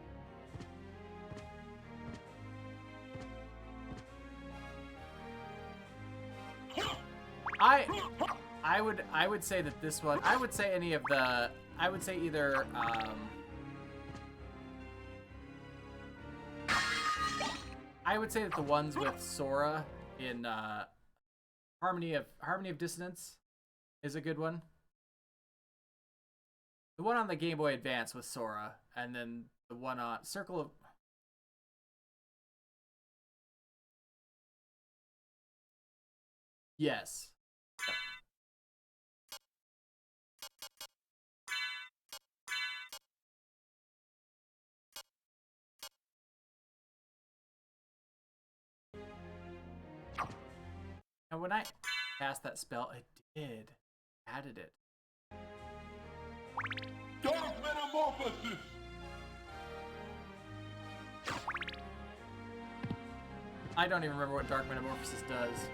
I would say that this one, I would say any of the, I would say either, I would say that the ones with Sora in, Harmony of Dissonance is a good one. The one on the Game Boy Advance with Sora, and then the one on Circle of... Yes. And when I cast that spell, it did. Added it. Dark Metamorphosis! I don't even remember what Dark Metamorphosis does.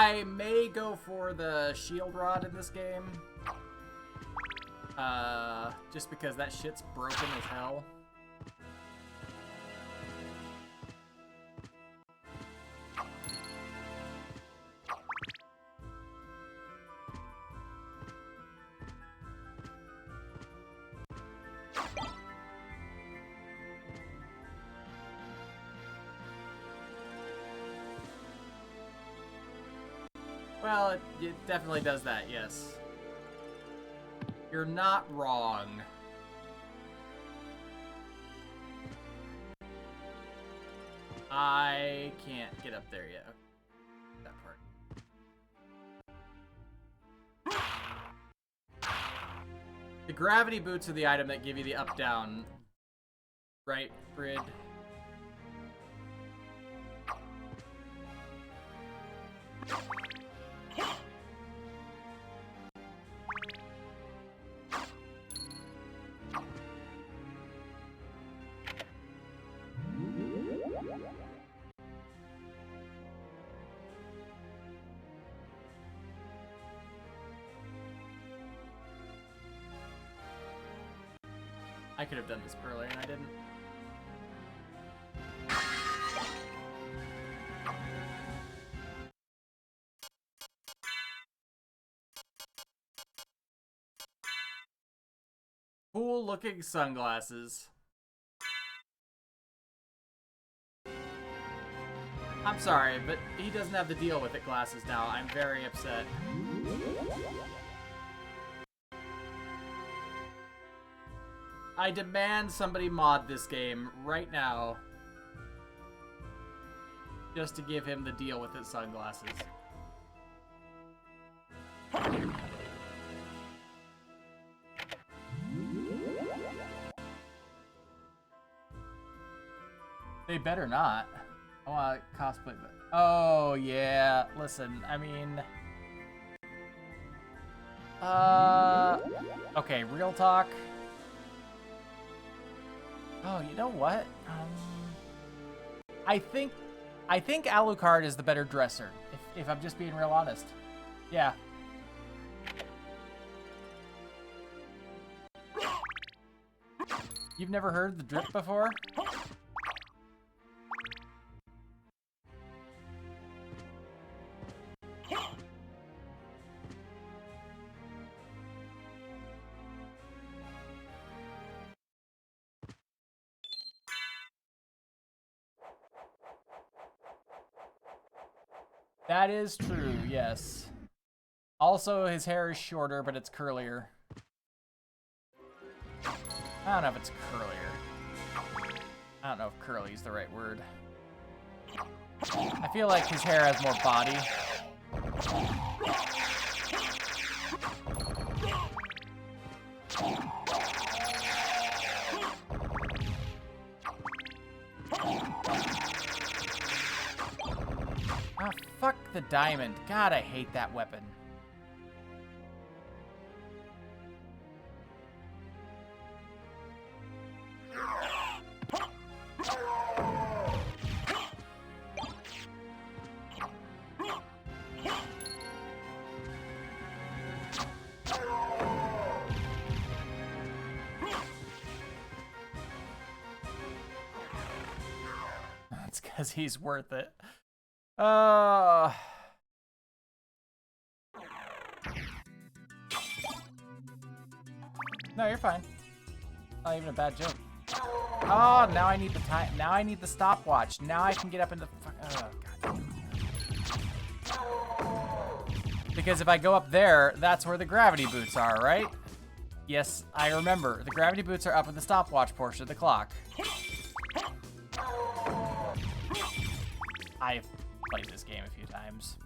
I may go for the shield rod in this game. Just because that shit's broken as hell. Well, it definitely does that, yes. You're not wrong. I can't get up there yet. That part. The gravity boots are the item that give you the up-down, right, grid. I could have done this earlier and I didn't. Cool looking sunglasses. I'm sorry, but he doesn't have the deal with it glasses now. I'm very upset. I demand somebody mod this game right now. Just to give him the deal with his sunglasses. They better not. I want to cosplay, but oh yeah. Listen, I mean, okay, real talk. Oh, you know what? I think Alucard is the better dresser. If I'm just being real honest. Yeah. You've never heard the drip before? That is true, yes. Also, his hair is shorter, but it's curlier. I don't know if it's curlier. I don't know if curly is the right word. I feel like his hair has more body. Oh, fuck the diamond. God, I hate that weapon. That's because he's worth it. No, you're fine. Not even a bad joke. Oh, now I need the time. Now I need the stopwatch. Now I can get up in the fuck. Oh, God. Because if I go up there, that's where the gravity boots are, right? Yes, I remember. The gravity boots are up in the stopwatch portion of the clock. I've played this game a few times.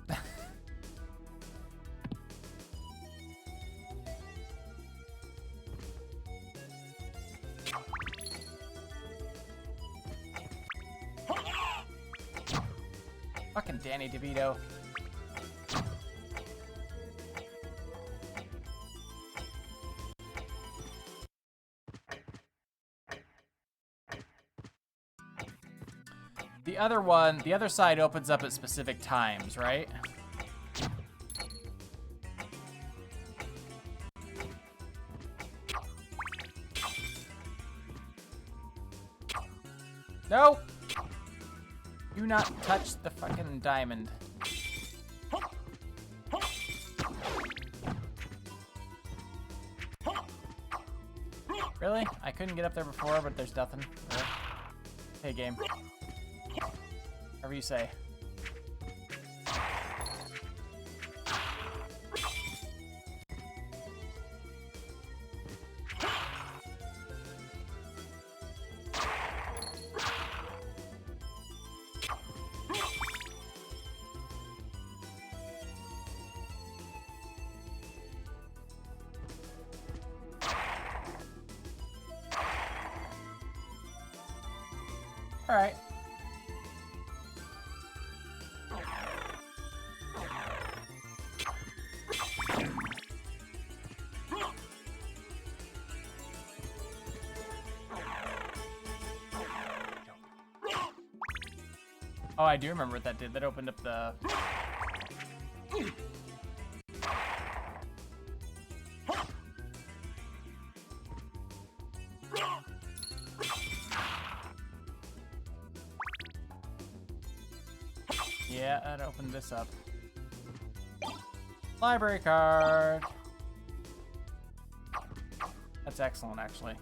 Fucking Danny DeVito. The other one, the other side opens up at specific times, right? No! Do not touch the fucking diamond. Really? I couldn't get up there before, but there's nothing. Really? Hey, game. Whatever you say. All right. Oh, I do remember what that did. That opened up the... Yeah, that opened this up. Library card. That's excellent, actually.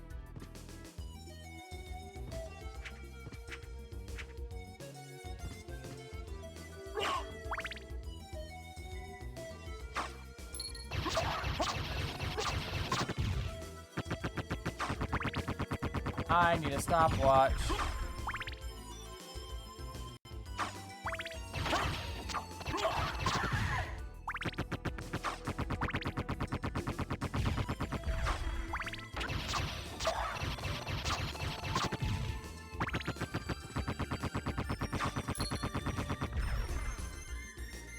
I need a stopwatch.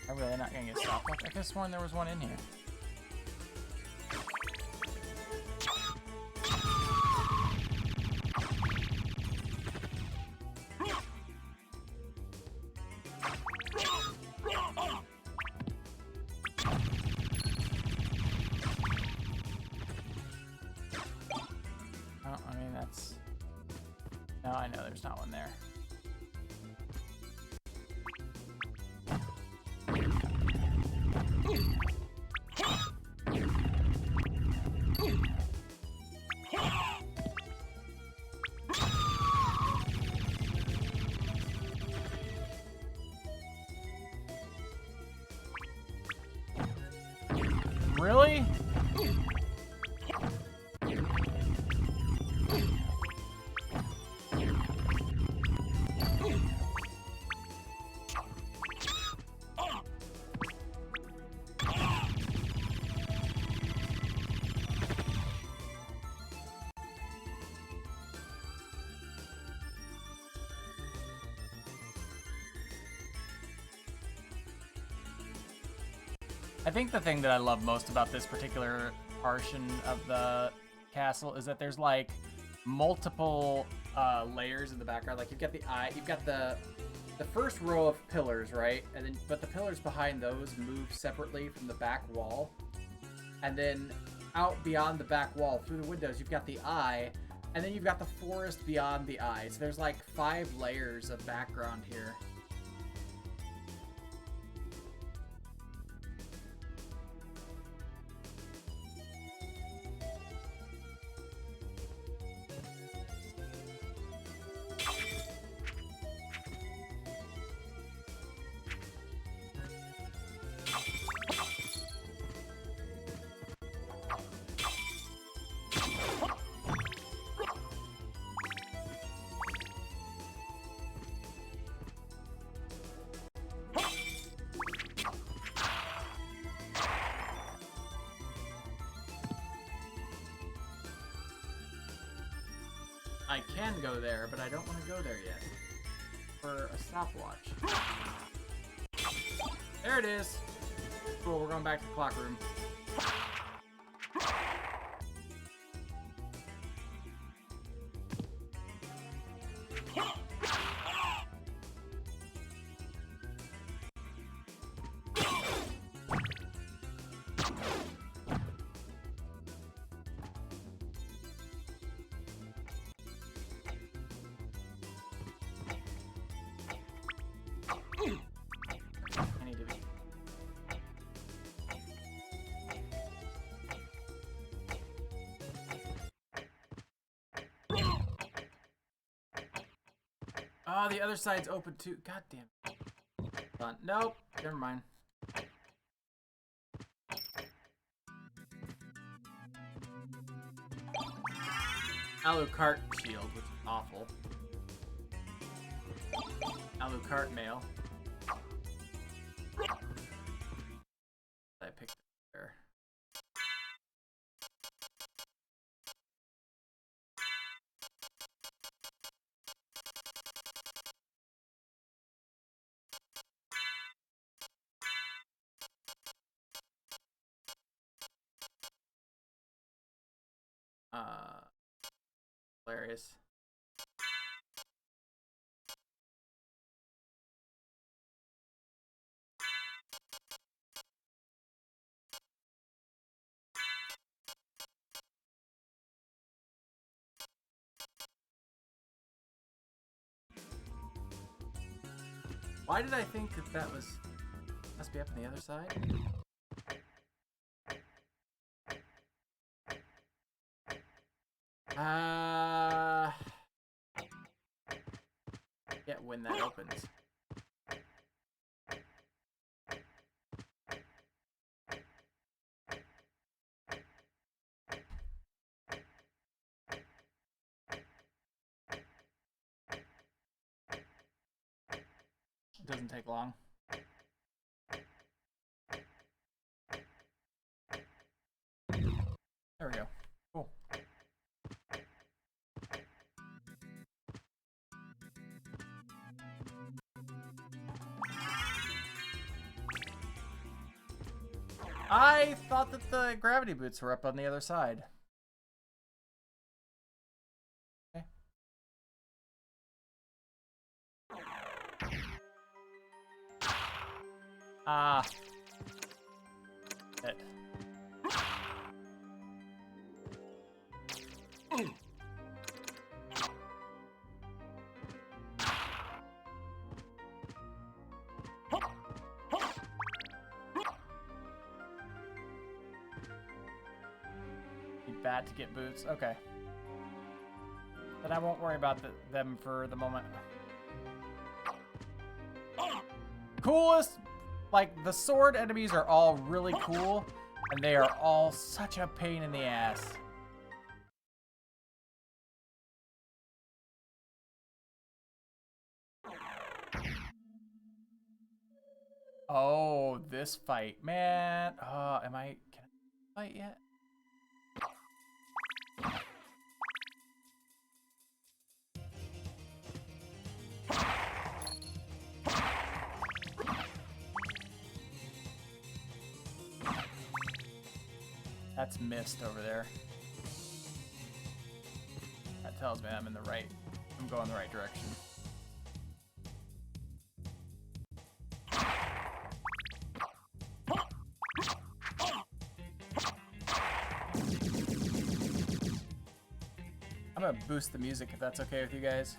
I'm really not gonna get a stopwatch. I could have sworn there was one in here. Oh, I mean, that's... No, I know there's not one there. Really? I think the thing that I love most about this particular portion of the castle is that there's like multiple layers in the background. Like you've got the eye, you've got the first row of pillars, right? And then but the pillars behind those move separately from the back wall. And then out beyond the back wall through the windows, you've got the eye, and then you've got the forest beyond the eye. So there's like 5 layers of background here. I can go there, but I don't want to go there yet. For a stopwatch. There it is. Cool, we're going back to the clock room. Oh, the other side's open too. God damn it. Hold on. Nope. Never mind. Alucard shield, which is awful. Alucard mail. I picked it there. Hilarious. Why did I think that that was... Must be up on the other side? Yeah, when that opens. It doesn't take long. There we go. Cool. I thought that the gravity boots were up on the other side. Okay. Ah. It. Be bad to get boots. Okay. But I won't worry about them for the moment. Coolest! Like, the sword enemies are all really cool, and they are all such a pain in the ass. Oh, this fight. Man. Can I fight yet? That's mist over there. That tells me I'm in the right. I'm going the right direction. I'm gonna boost the music if that's okay with you guys.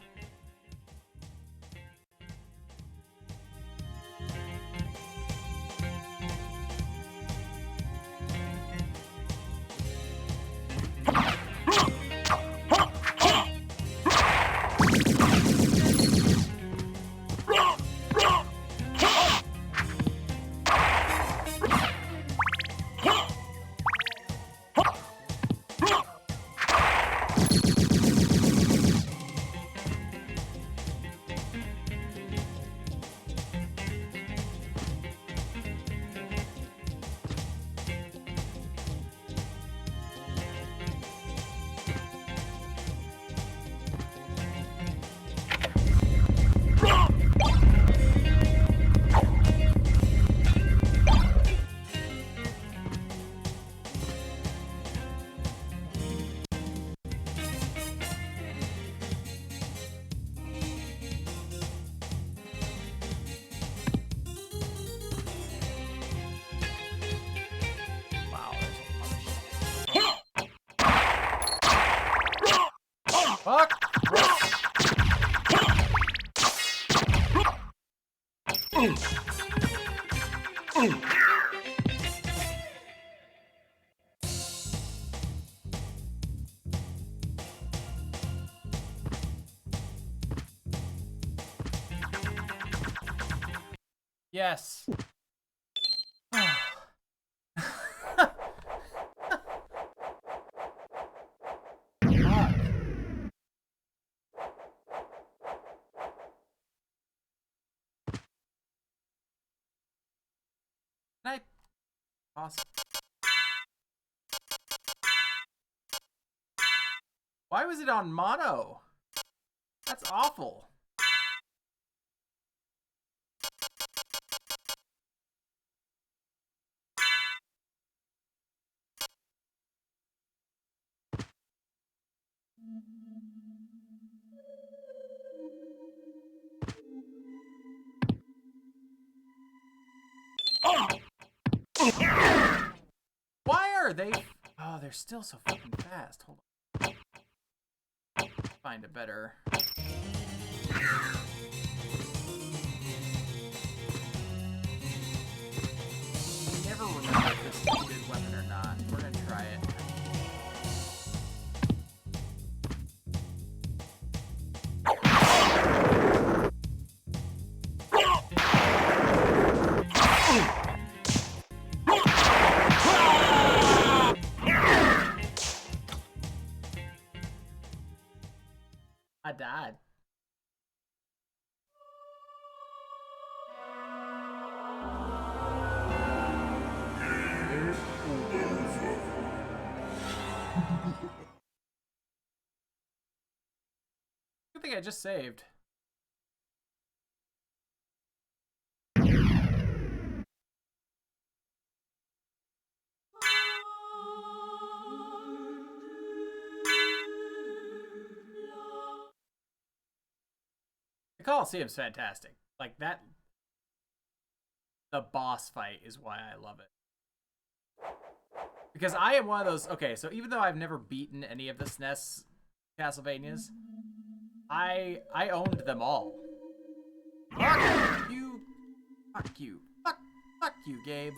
Fuck! Yes. Fuck. Can I pause? Why was it on mono? That's awful. Why are they? Oh, they're still so fucking fast. Hold on. Find a better. I never remember if this is a good weapon or not. We're gonna try it. I died. Good thing I just saved. The Coliseum's fantastic. Like that. The boss fight is why I love it. Because I am one of those. Okay, so even though I've never beaten any of the SNES Castlevanias, I owned them all. Fuck you. Fuck you. Fuck you, Gabe.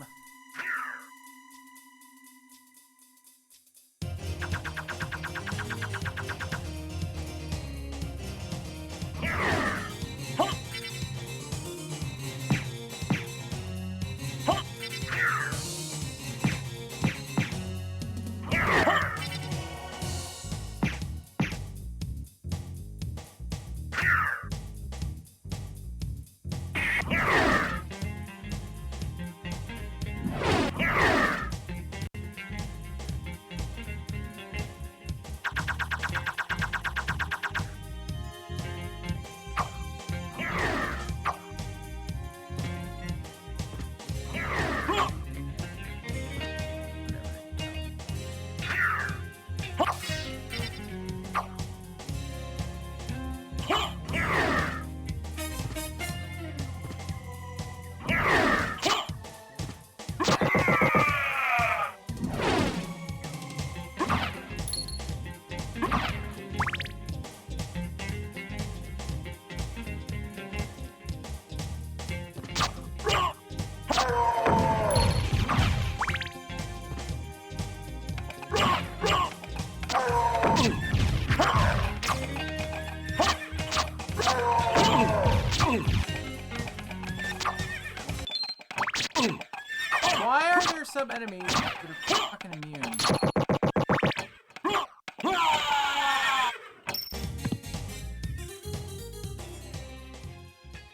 Why are there some enemies that are fucking immune?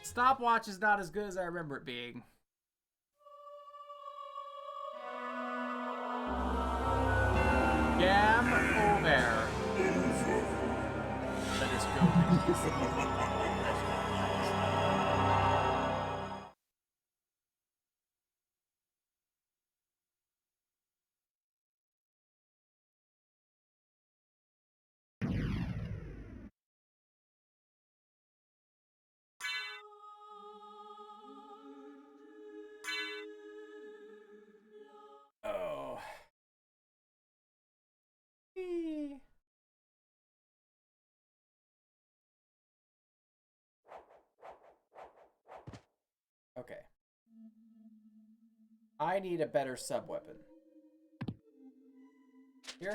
Stopwatch is not as good as I remember it being. Gam over. Let us go. Oh. Okay. I need a better sub-weapon. Here?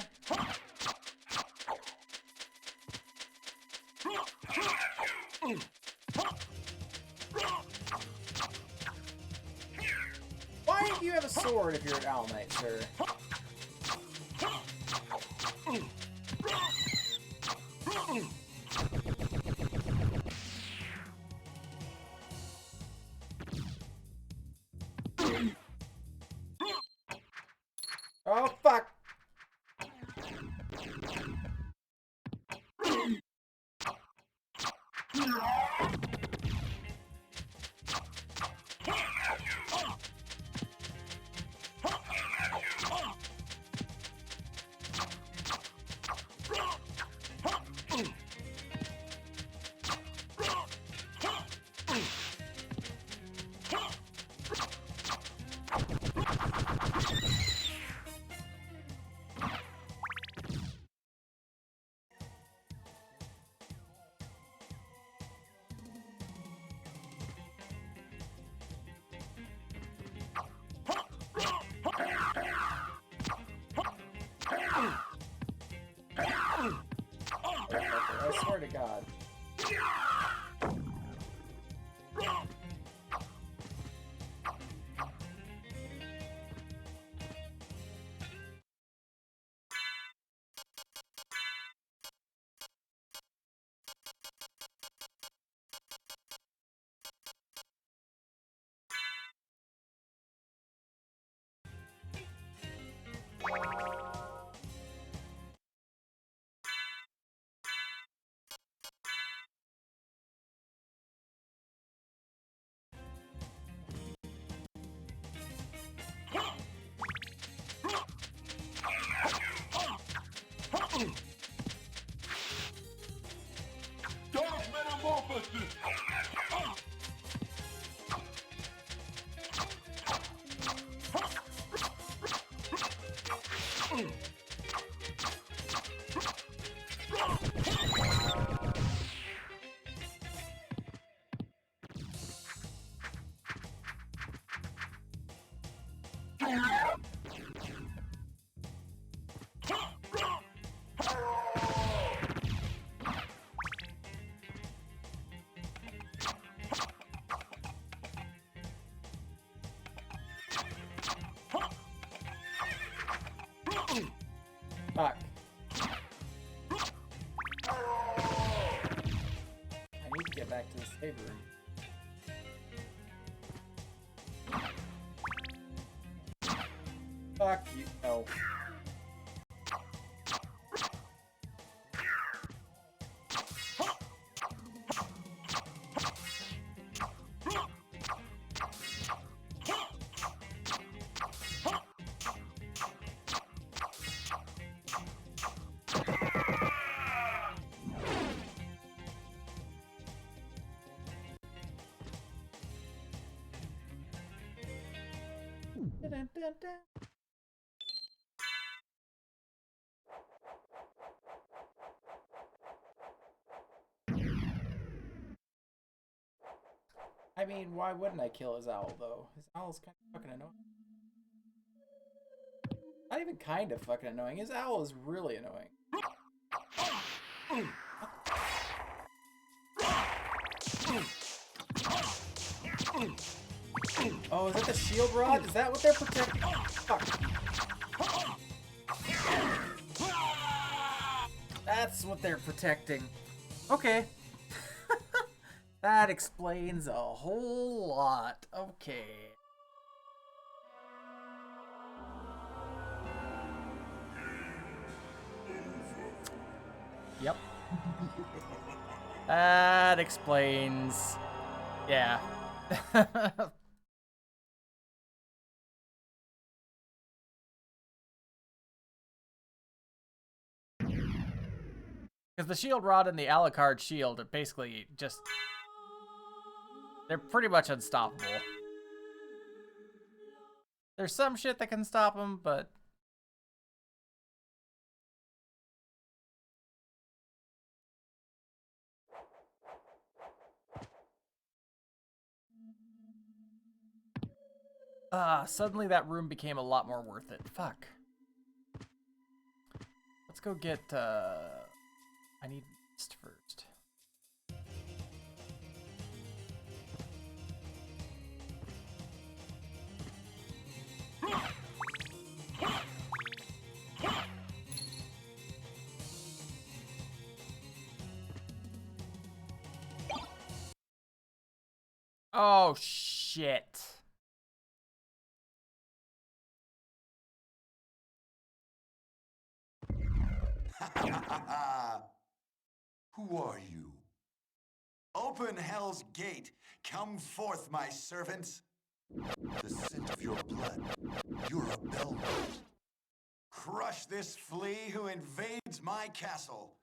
think you have a sword if you're an Owl Knight, sir. Oh, fuck! I swear to God. Fuck. I need to get back to the save room. Fuck you. No. I mean, why wouldn't I kill his owl, though? His owl's kind of fucking annoying. Not even kind of fucking annoying. His owl is really annoying. Oh, is that the shield rod? Is that what they're protecting? Fuck. That's what they're protecting. Okay. That explains a whole lot. Okay. Yep. That explains. Yeah. Because the shield rod and the Alucard shield are basically just... They're pretty much unstoppable. There's some shit that can stop them, but... Suddenly that room became a lot more worth it. Fuck. Let's go get, I need mist first. Oh, shit. Who are you? Open hell's gate. Come forth, my servants. The scent of your blood. You're a Belmont. Crush this flea who invades my castle.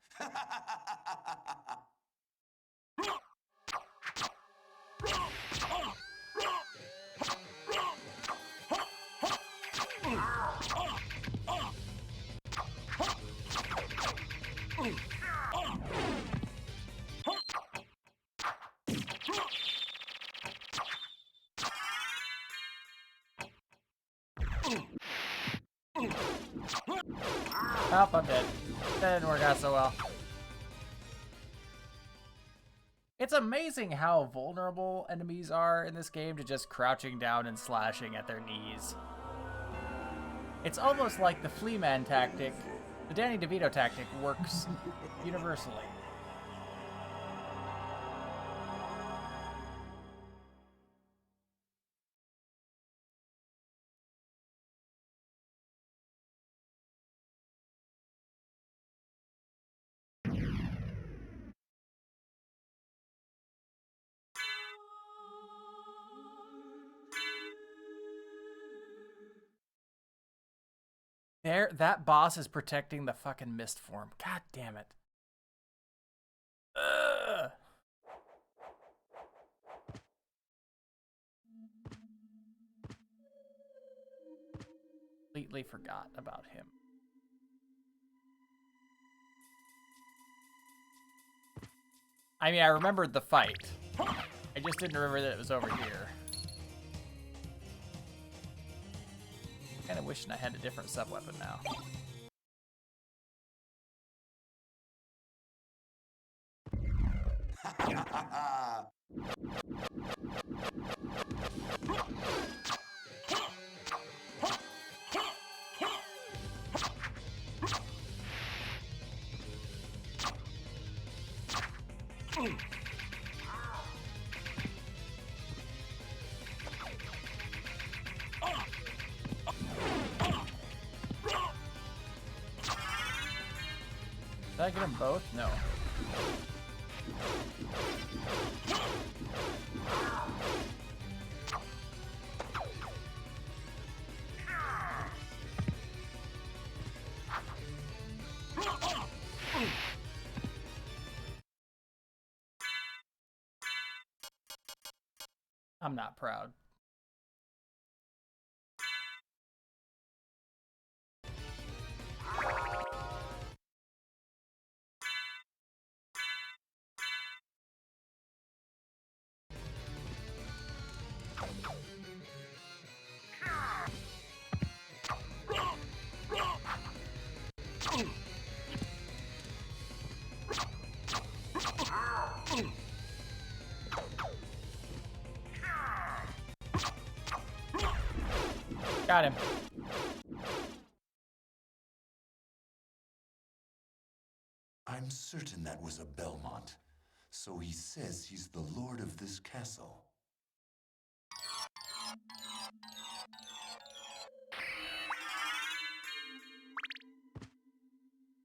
Oh, I'm dead. That didn't work out so well. It's amazing how vulnerable enemies are in this game to just crouching down and slashing at their knees. It's almost like the Flea Man tactic, the Danny DeVito tactic, works universally. There, that boss is protecting the fucking mist form. God damn it. Ugh. Completely forgot about him. I mean, I remembered the fight. I just didn't remember that it was over here. Kind of wishing I had a different sub-weapon now. Did I get them both? No. I'm not proud. Got him. I'm certain that was a Belmont. So he says he's the lord of this castle.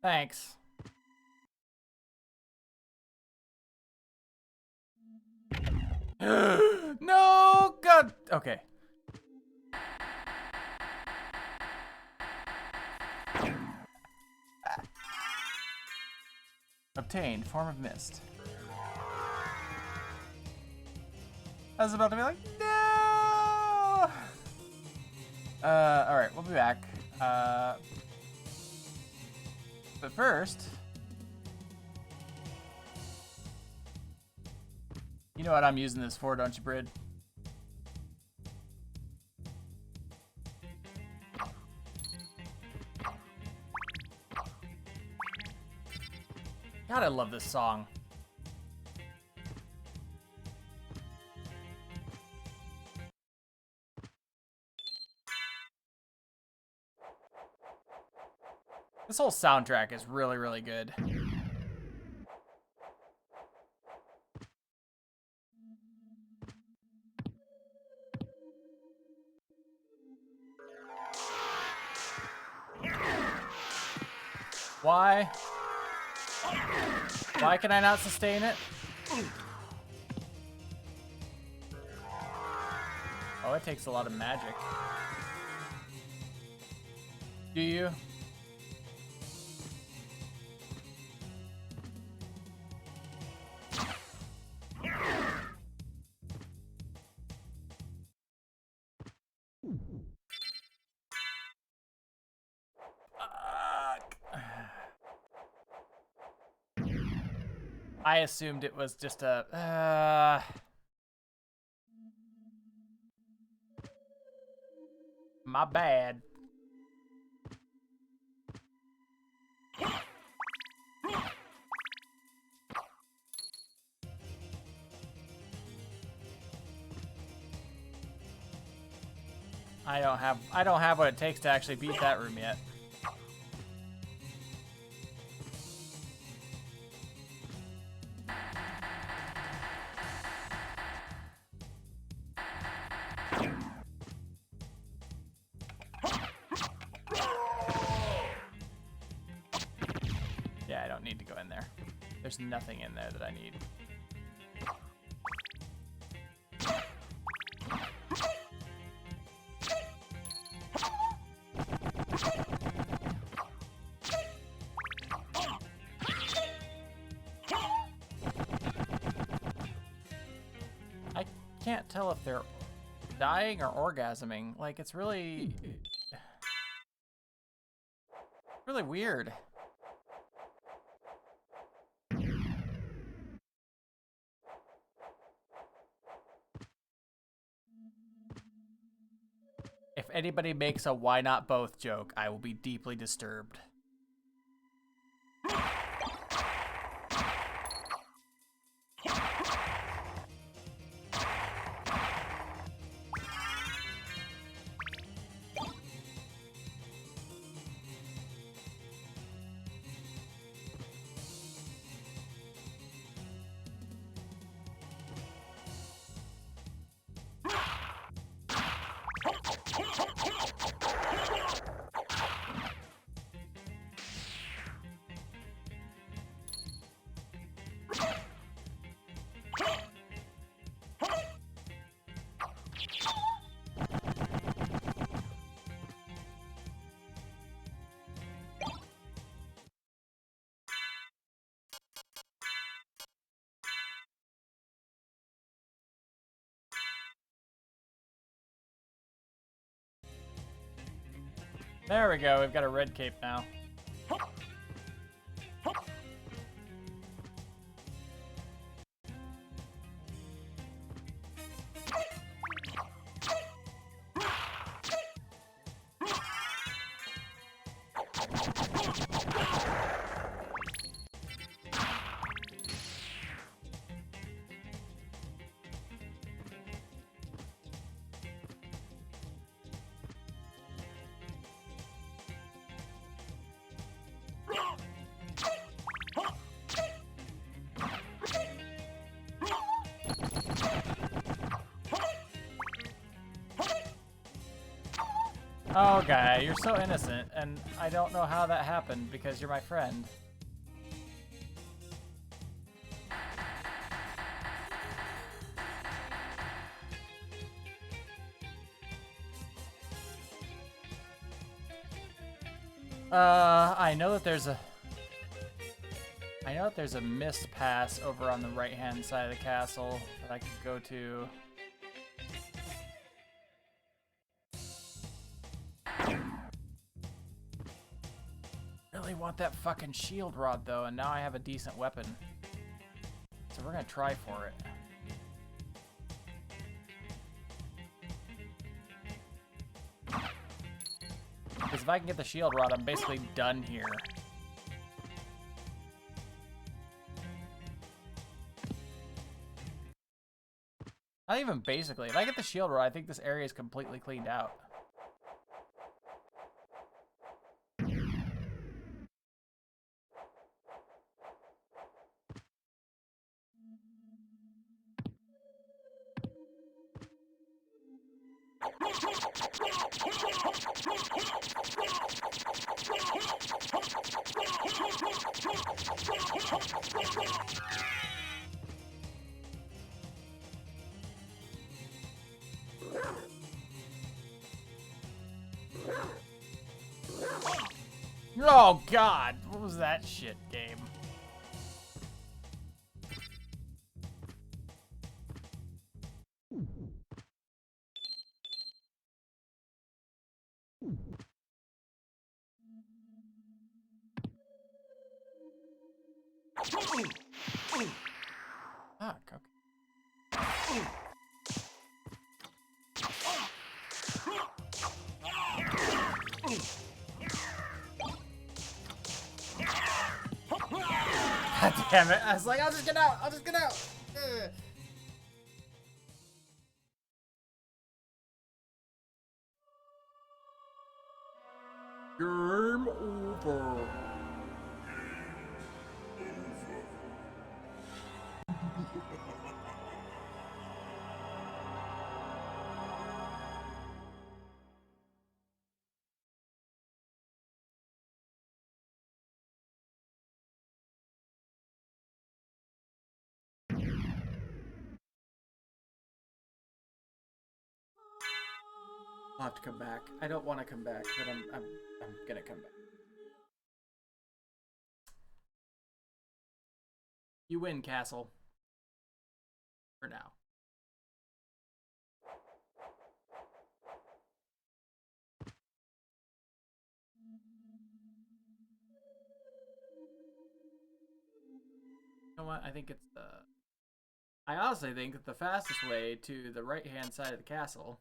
Thanks. No, God. Okay. Obtained form of mist. I was about to be like, no. All right, we'll be back. But first, you know what I'm using this for, don't you, Brid? God, I love this song. This whole soundtrack is really, really good. Why? Why can I not sustain it? Oh, it takes a lot of magic. Do you? I assumed it was just a... my bad. I don't have what it takes to actually beat that room yet. Yeah, I don't need to go in there. There's nothing in there that I need. I can't tell if they're dying or orgasming. Like, it's really weird. If anybody makes a why not both joke, I will be deeply disturbed. There we go, we've got a red cape now. Oh, guy, you're so innocent, and I don't know how that happened because you're my friend. I know that there's a mist pass over on the right-hand side of the castle that I could go to. Really want that fucking shield rod though, and now I have a decent weapon. So we're gonna try for it. Because if I can get the shield rod, I'm basically done here. Not even basically. If I get the shield rod, I think this area is completely cleaned out. Oh god, what was that shit game? Ah, okay. God damn it. I was like, I'll just get out. I'll just get out. Ugh. Game over. I'll have to come back. I don't want to come back, but I'm gonna come back. You win, Castle. For now. You know what? I think it's the... I honestly think that the fastest way to the right-hand side of the castle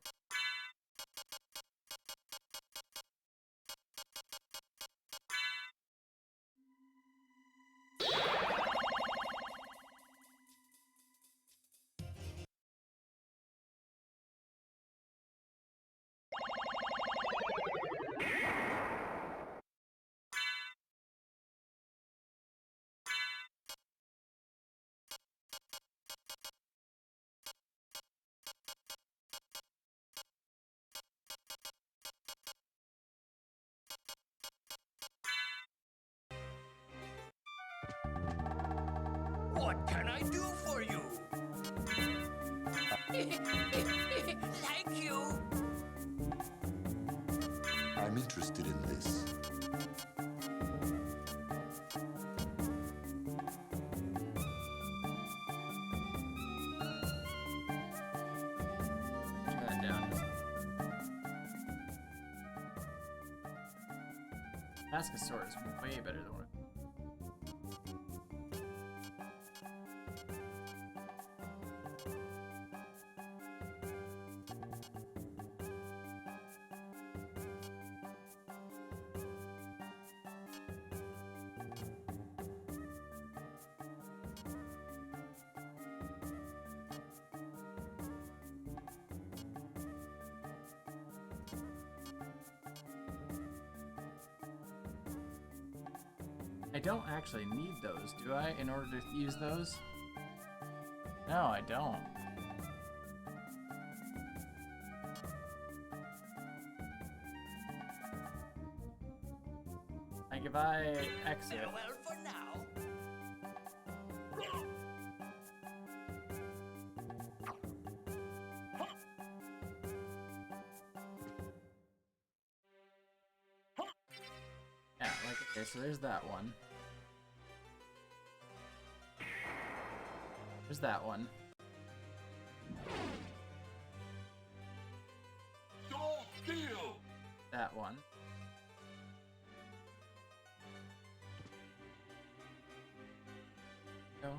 What can I do for you? Thank you. I'm interested in this. turn that down. Damascus sword is way better than what I don't actually need those, do I, in order to use those? No, I don't. Like, if I exit... Well, for now. Yeah, like, okay, so there's that one. There's that one. That one. Go.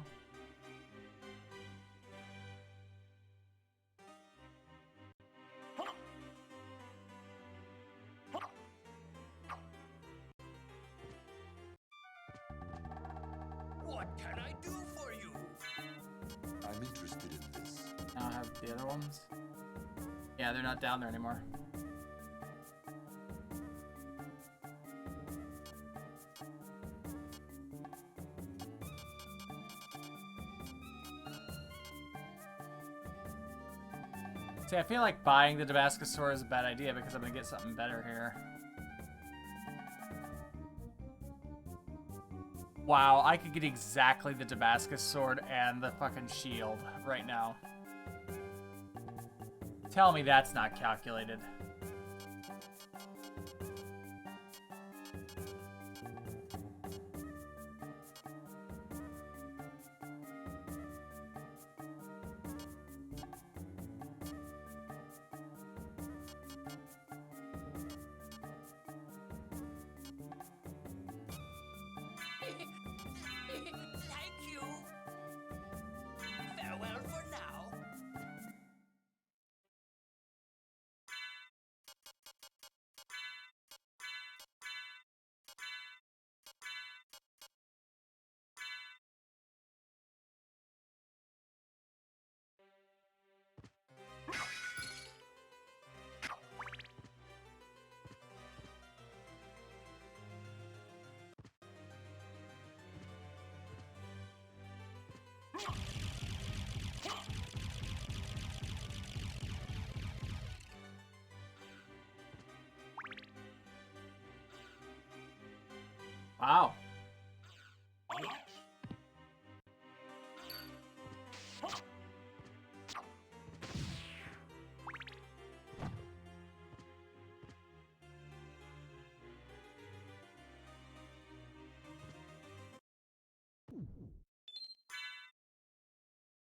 What can I do for you? I'm interested in this. Now I have the other ones. Yeah, they're not down there anymore. See, I feel like buying the Damascus sword is a bad idea because I'm gonna get something better here. Wow, I could get exactly the Damascus sword and the fucking shield right now. Tell me that's not calculated. Wow.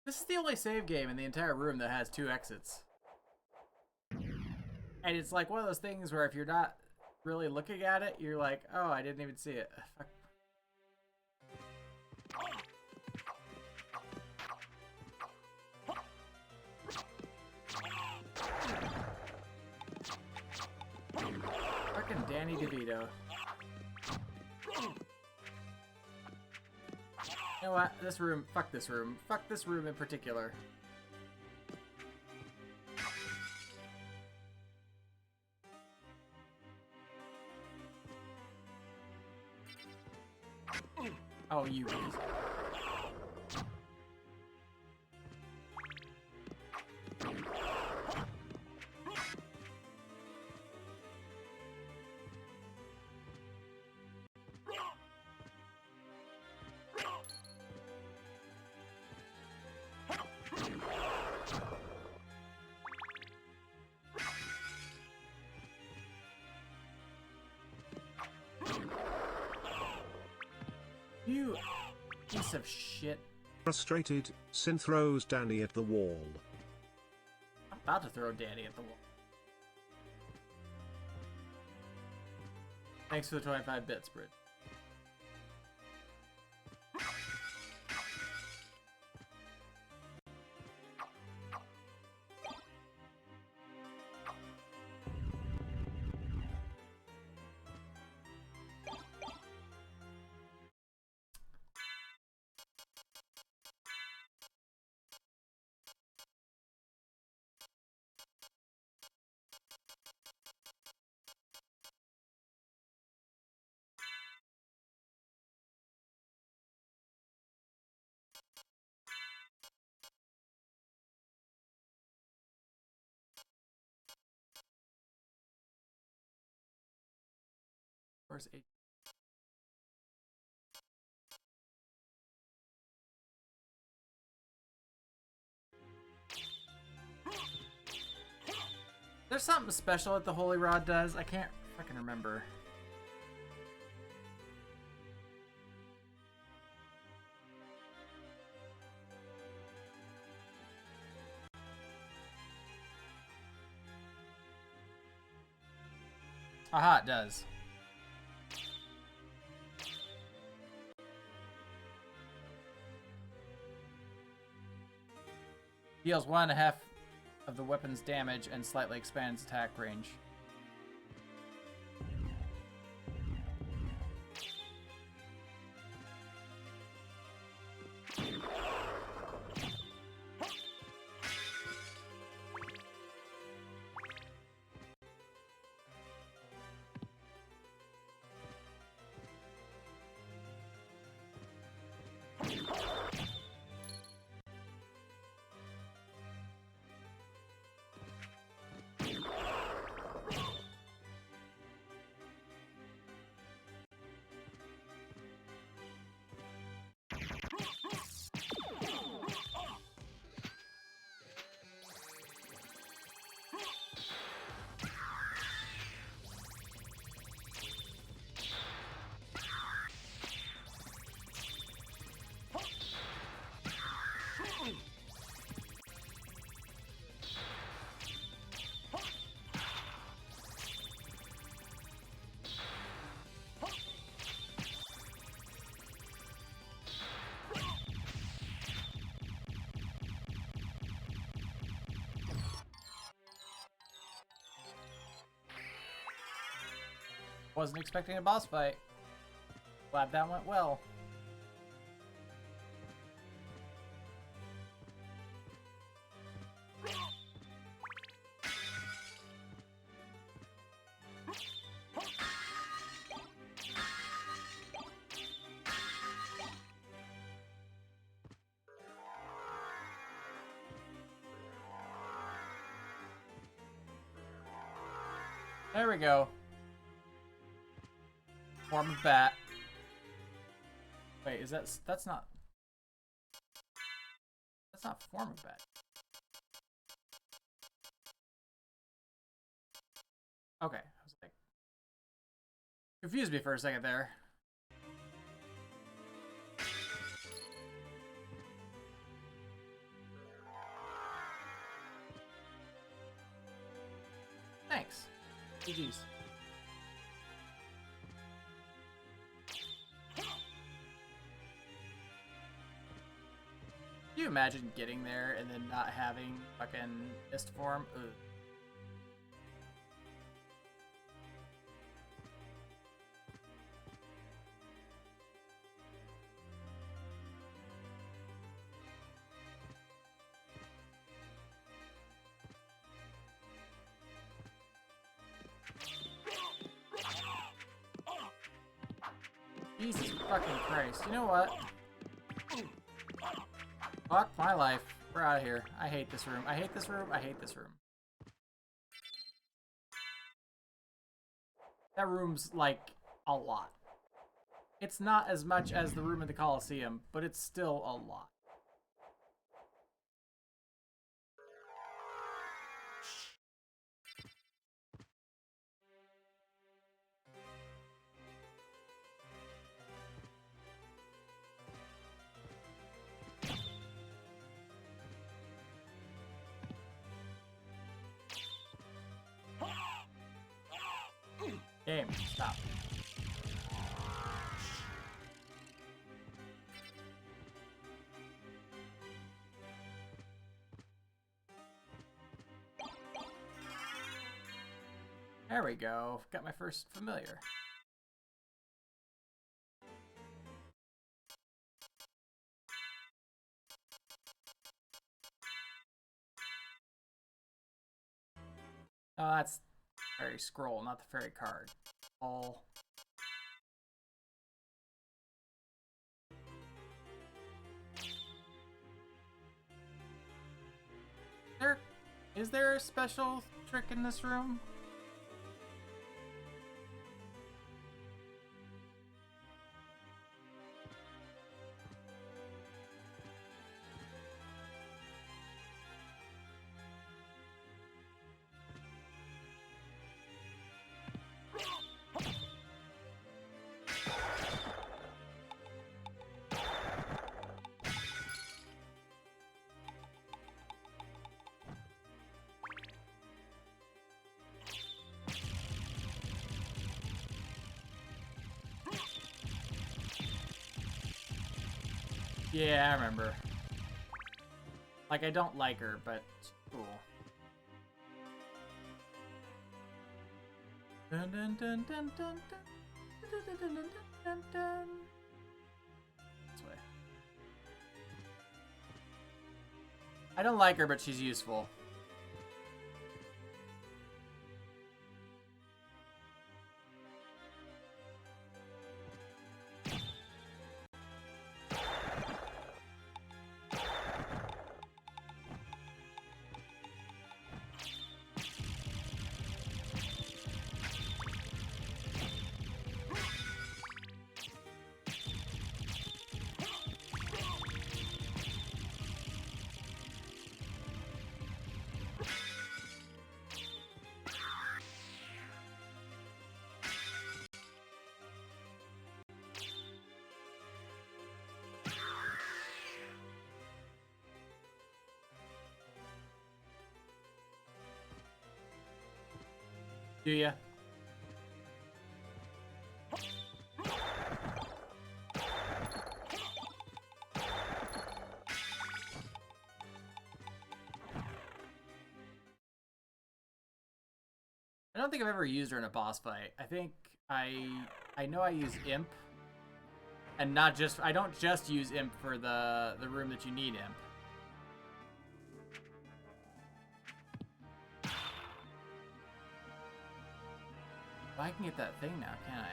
This is the only save game in the entire room that has 2 exits. And it's like one of those things where if you're not really looking at it, you're like, oh, I didn't even see it. Fuck. Fucking Danny DeVito. You know what? This room, fuck this room. Fuck this room in particular. Oh, you. You piece of shit. Frustrated, Sin throws Danny at the wall. I'm about to throw Danny at the wall. Thanks for the 25 bits, Brit. Where's 8? There's something special that the Holy Rod does. I can't fucking remember. Aha, it does. Deals 1.5 of the weapon's damage and slightly expands attack range. Wasn't expecting a boss fight. Glad that went well. There we go. Form of bat. Wait, is that's not form of bed. Okay, I was like confused me for a second there. Thanks. GG's. Can you imagine getting there and then not having fucking mist form? Ugh. Jesus fucking Christ. You know what? Fuck my life. We're out of here. I hate this room. I hate this room. I hate this room. That room's like a lot. It's not as much as the room in the Coliseum, but it's still a lot. Game, stop. There we go. Got my first familiar. Oh, that's fairy scroll, not the fairy card. All. Is there a special trick in this room? Yeah, I remember. Like, I don't like her, but it's cool. Dun dun dun dun dun dun dun dun dun dun dun. This way. I don't like her, but she's useful. Do ya? I don't think I've ever used her in a boss fight. I think I know I use Imp, and not just I don't just use Imp for the room that you need Imp. Well, I can get that thing now, can I?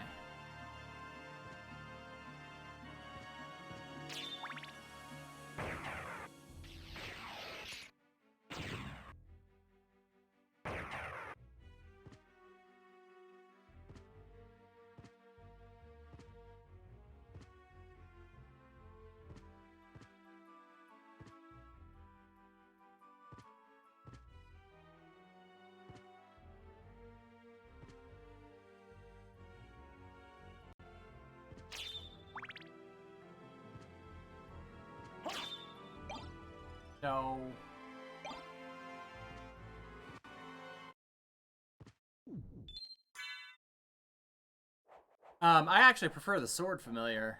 No. I actually prefer the sword familiar.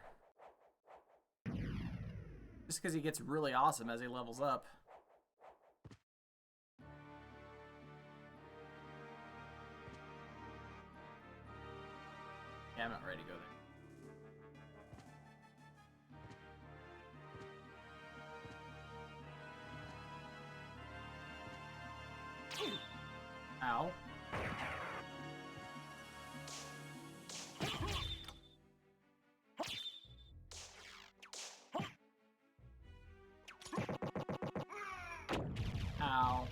Just because he gets really awesome as he levels up. Yeah, I'm not ready to go there. Ow. Ow.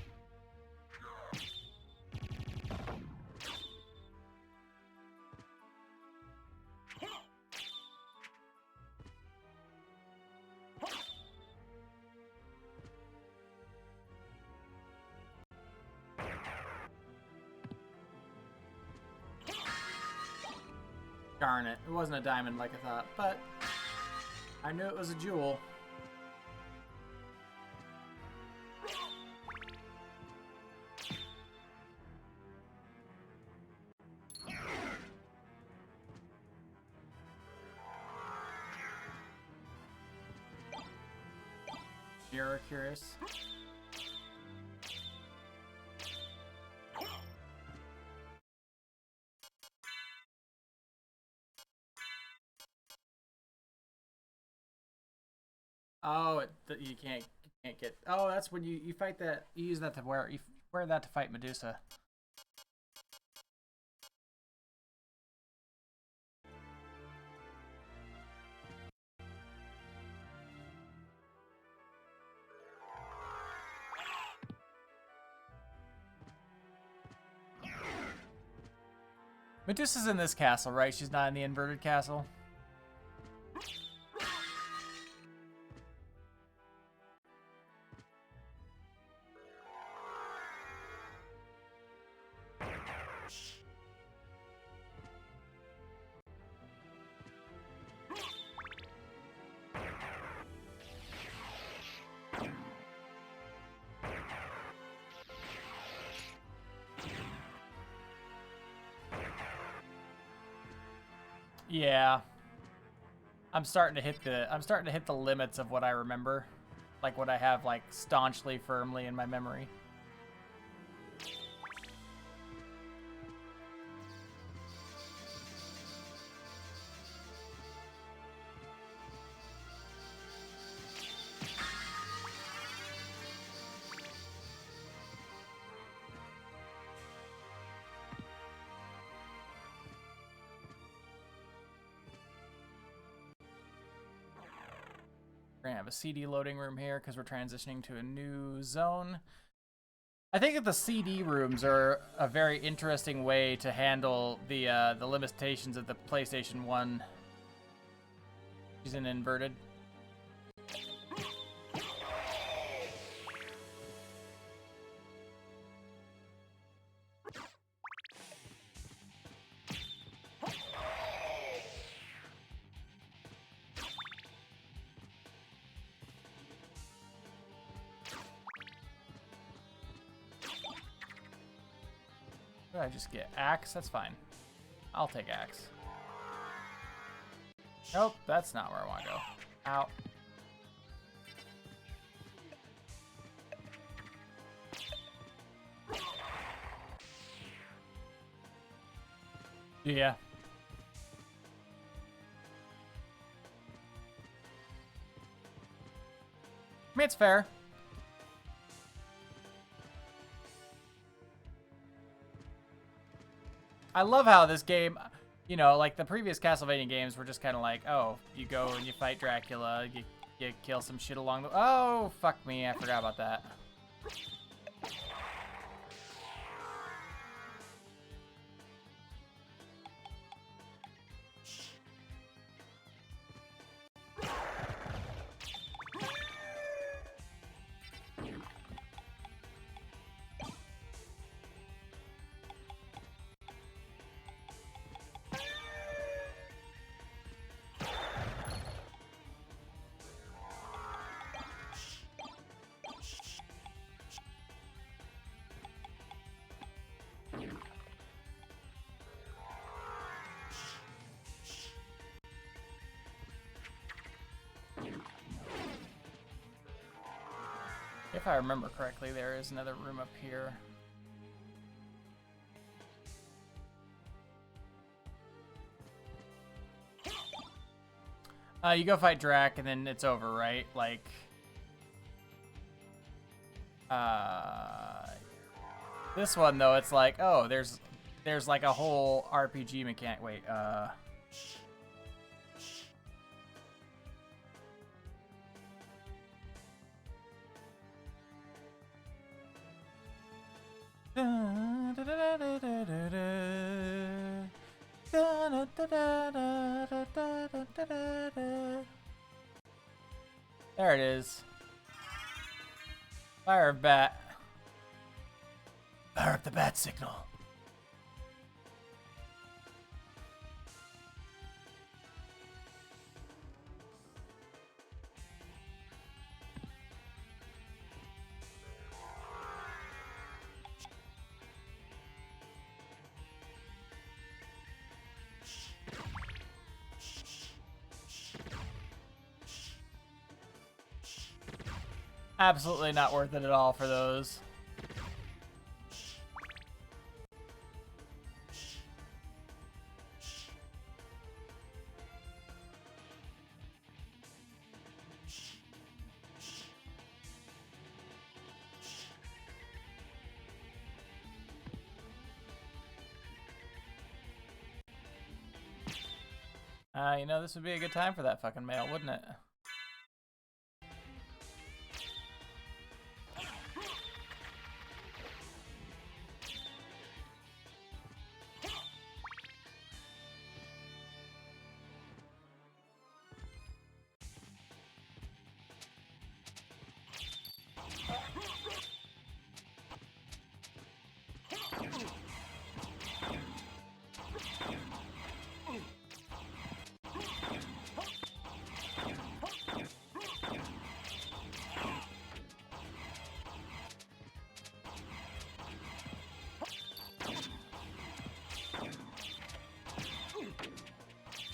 Darn it. It wasn't a diamond like I thought, but I knew it was a jewel. You're curious. Oh, you can't get. Oh, that's when you fight that. You use that to wear that to fight Medusa. Medusa's in this castle, right? She's not in the inverted castle. Yeah. I'm starting to hit the limits of what I remember. Like what I have like staunchly firmly in my memory. We're gonna have a CD loading room here because we're transitioning to a new zone. I think that the CD rooms are a very interesting way to handle the limitations of the PlayStation 1. She's in inverted. Did I just get axe? That's fine. I'll take axe. Nope, that's not where I want to go. Ow. Yeah. I mean, it's fair. I love how this game, you know, like the previous Castlevania games were just kind of like, oh, you go and you fight Dracula, you kill some shit along the... Oh, fuck me, I forgot about that. if I remember correctly, there is another room up here. You go fight Drac, and then it's over, right? Like, this one though, it's like, oh, there's like a whole RPG mechanic. Wait, there it is. Fire a bat. Fire up the bat signal. Absolutely not worth it at all for those. You know, this would be a good time for that fucking mail, wouldn't it?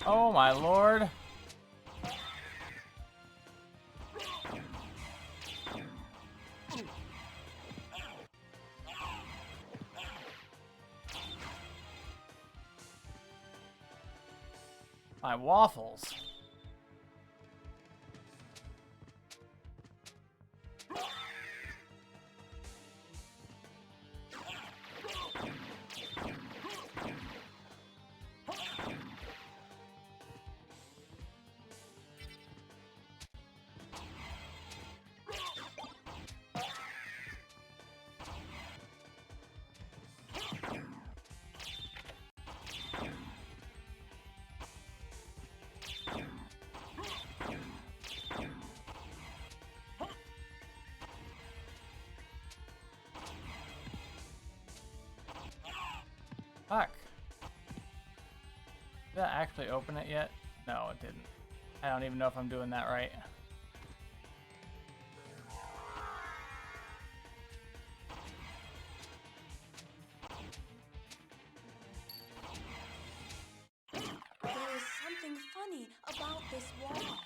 Oh my lord. My waffles. Fuck. Did that actually open it yet? No, it didn't. I don't even know if I'm doing that right. There is something funny about this wall.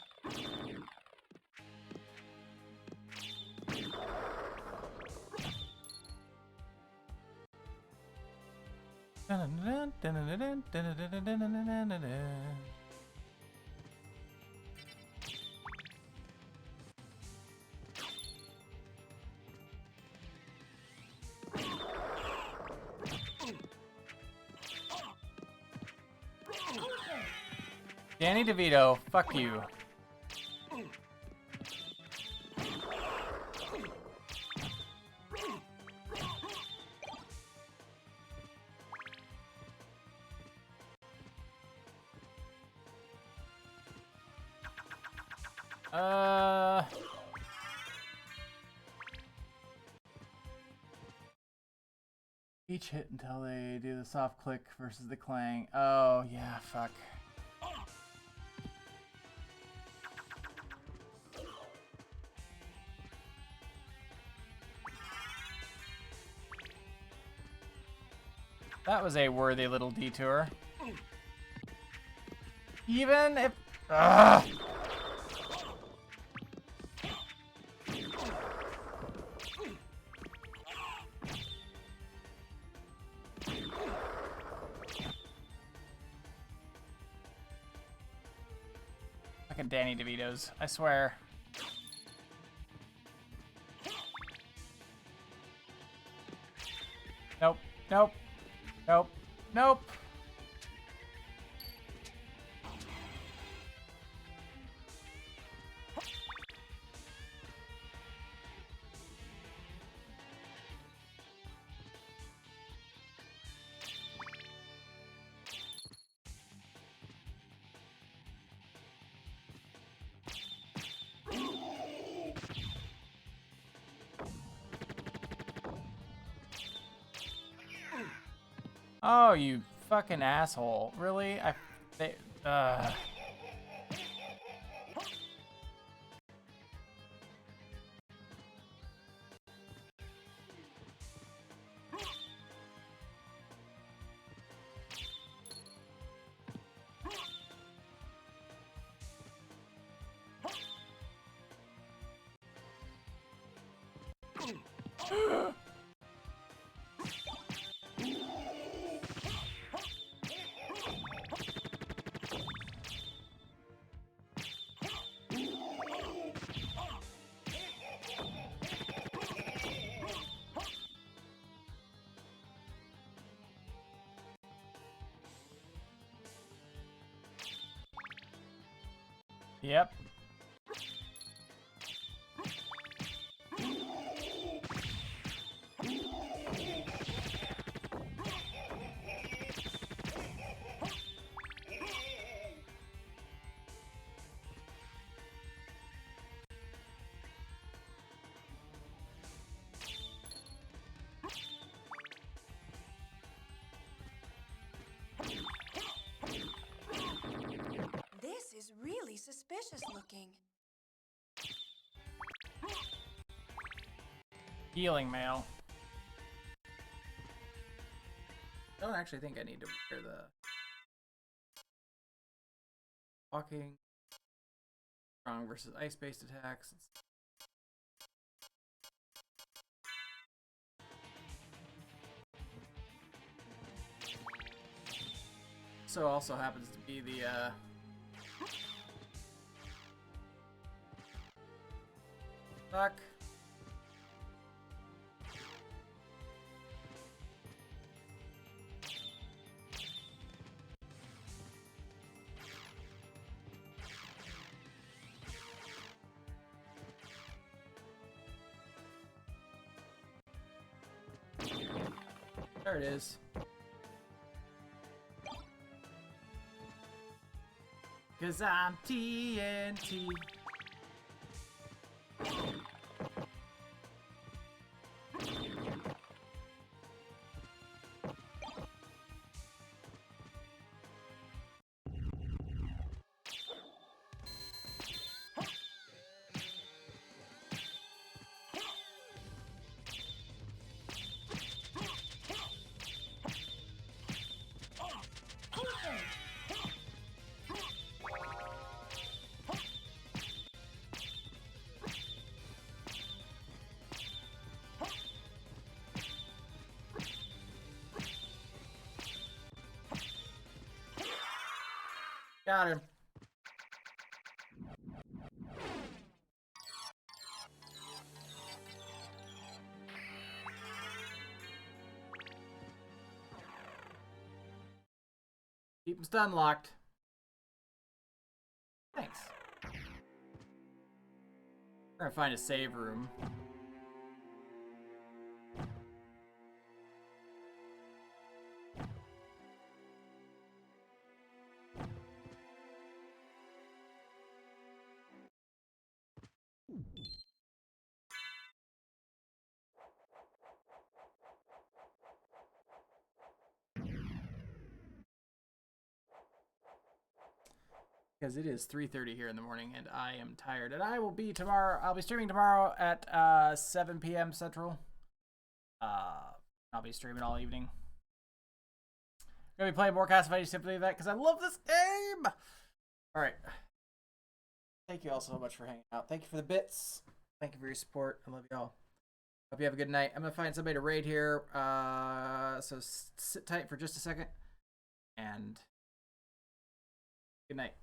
Danny DeVito, fuck you. Each hit until they do the soft click versus the clang. Oh, yeah, fuck. That was a worthy little detour. Even if... Ugh. Fucking Danny DeVito's, I swear. Nope, nope, nope, nope. Oh, you fucking asshole. Really? Yep. This is really suspicious looking. Healing mail. I don't actually think I need to wear the walking strong versus ice-based attacks. So also happens to be the fuck. There it is. 'Cause I'm TNT. Got him. Keep him stun locked. Thanks. We're gonna find a save room. Because it is 3:30 here in the morning and I am tired. And I will be tomorrow. I'll be streaming tomorrow at 7 p.m. Central. I'll be streaming all evening. Gonna be playing more Castlevania Symphony that because I love this game. All right. Thank you all so much for hanging out. Thank you for the bits. Thank you for your support. I love y'all. Hope you have a good night. I'm gonna find somebody to raid here. So sit tight for just a second. And good night.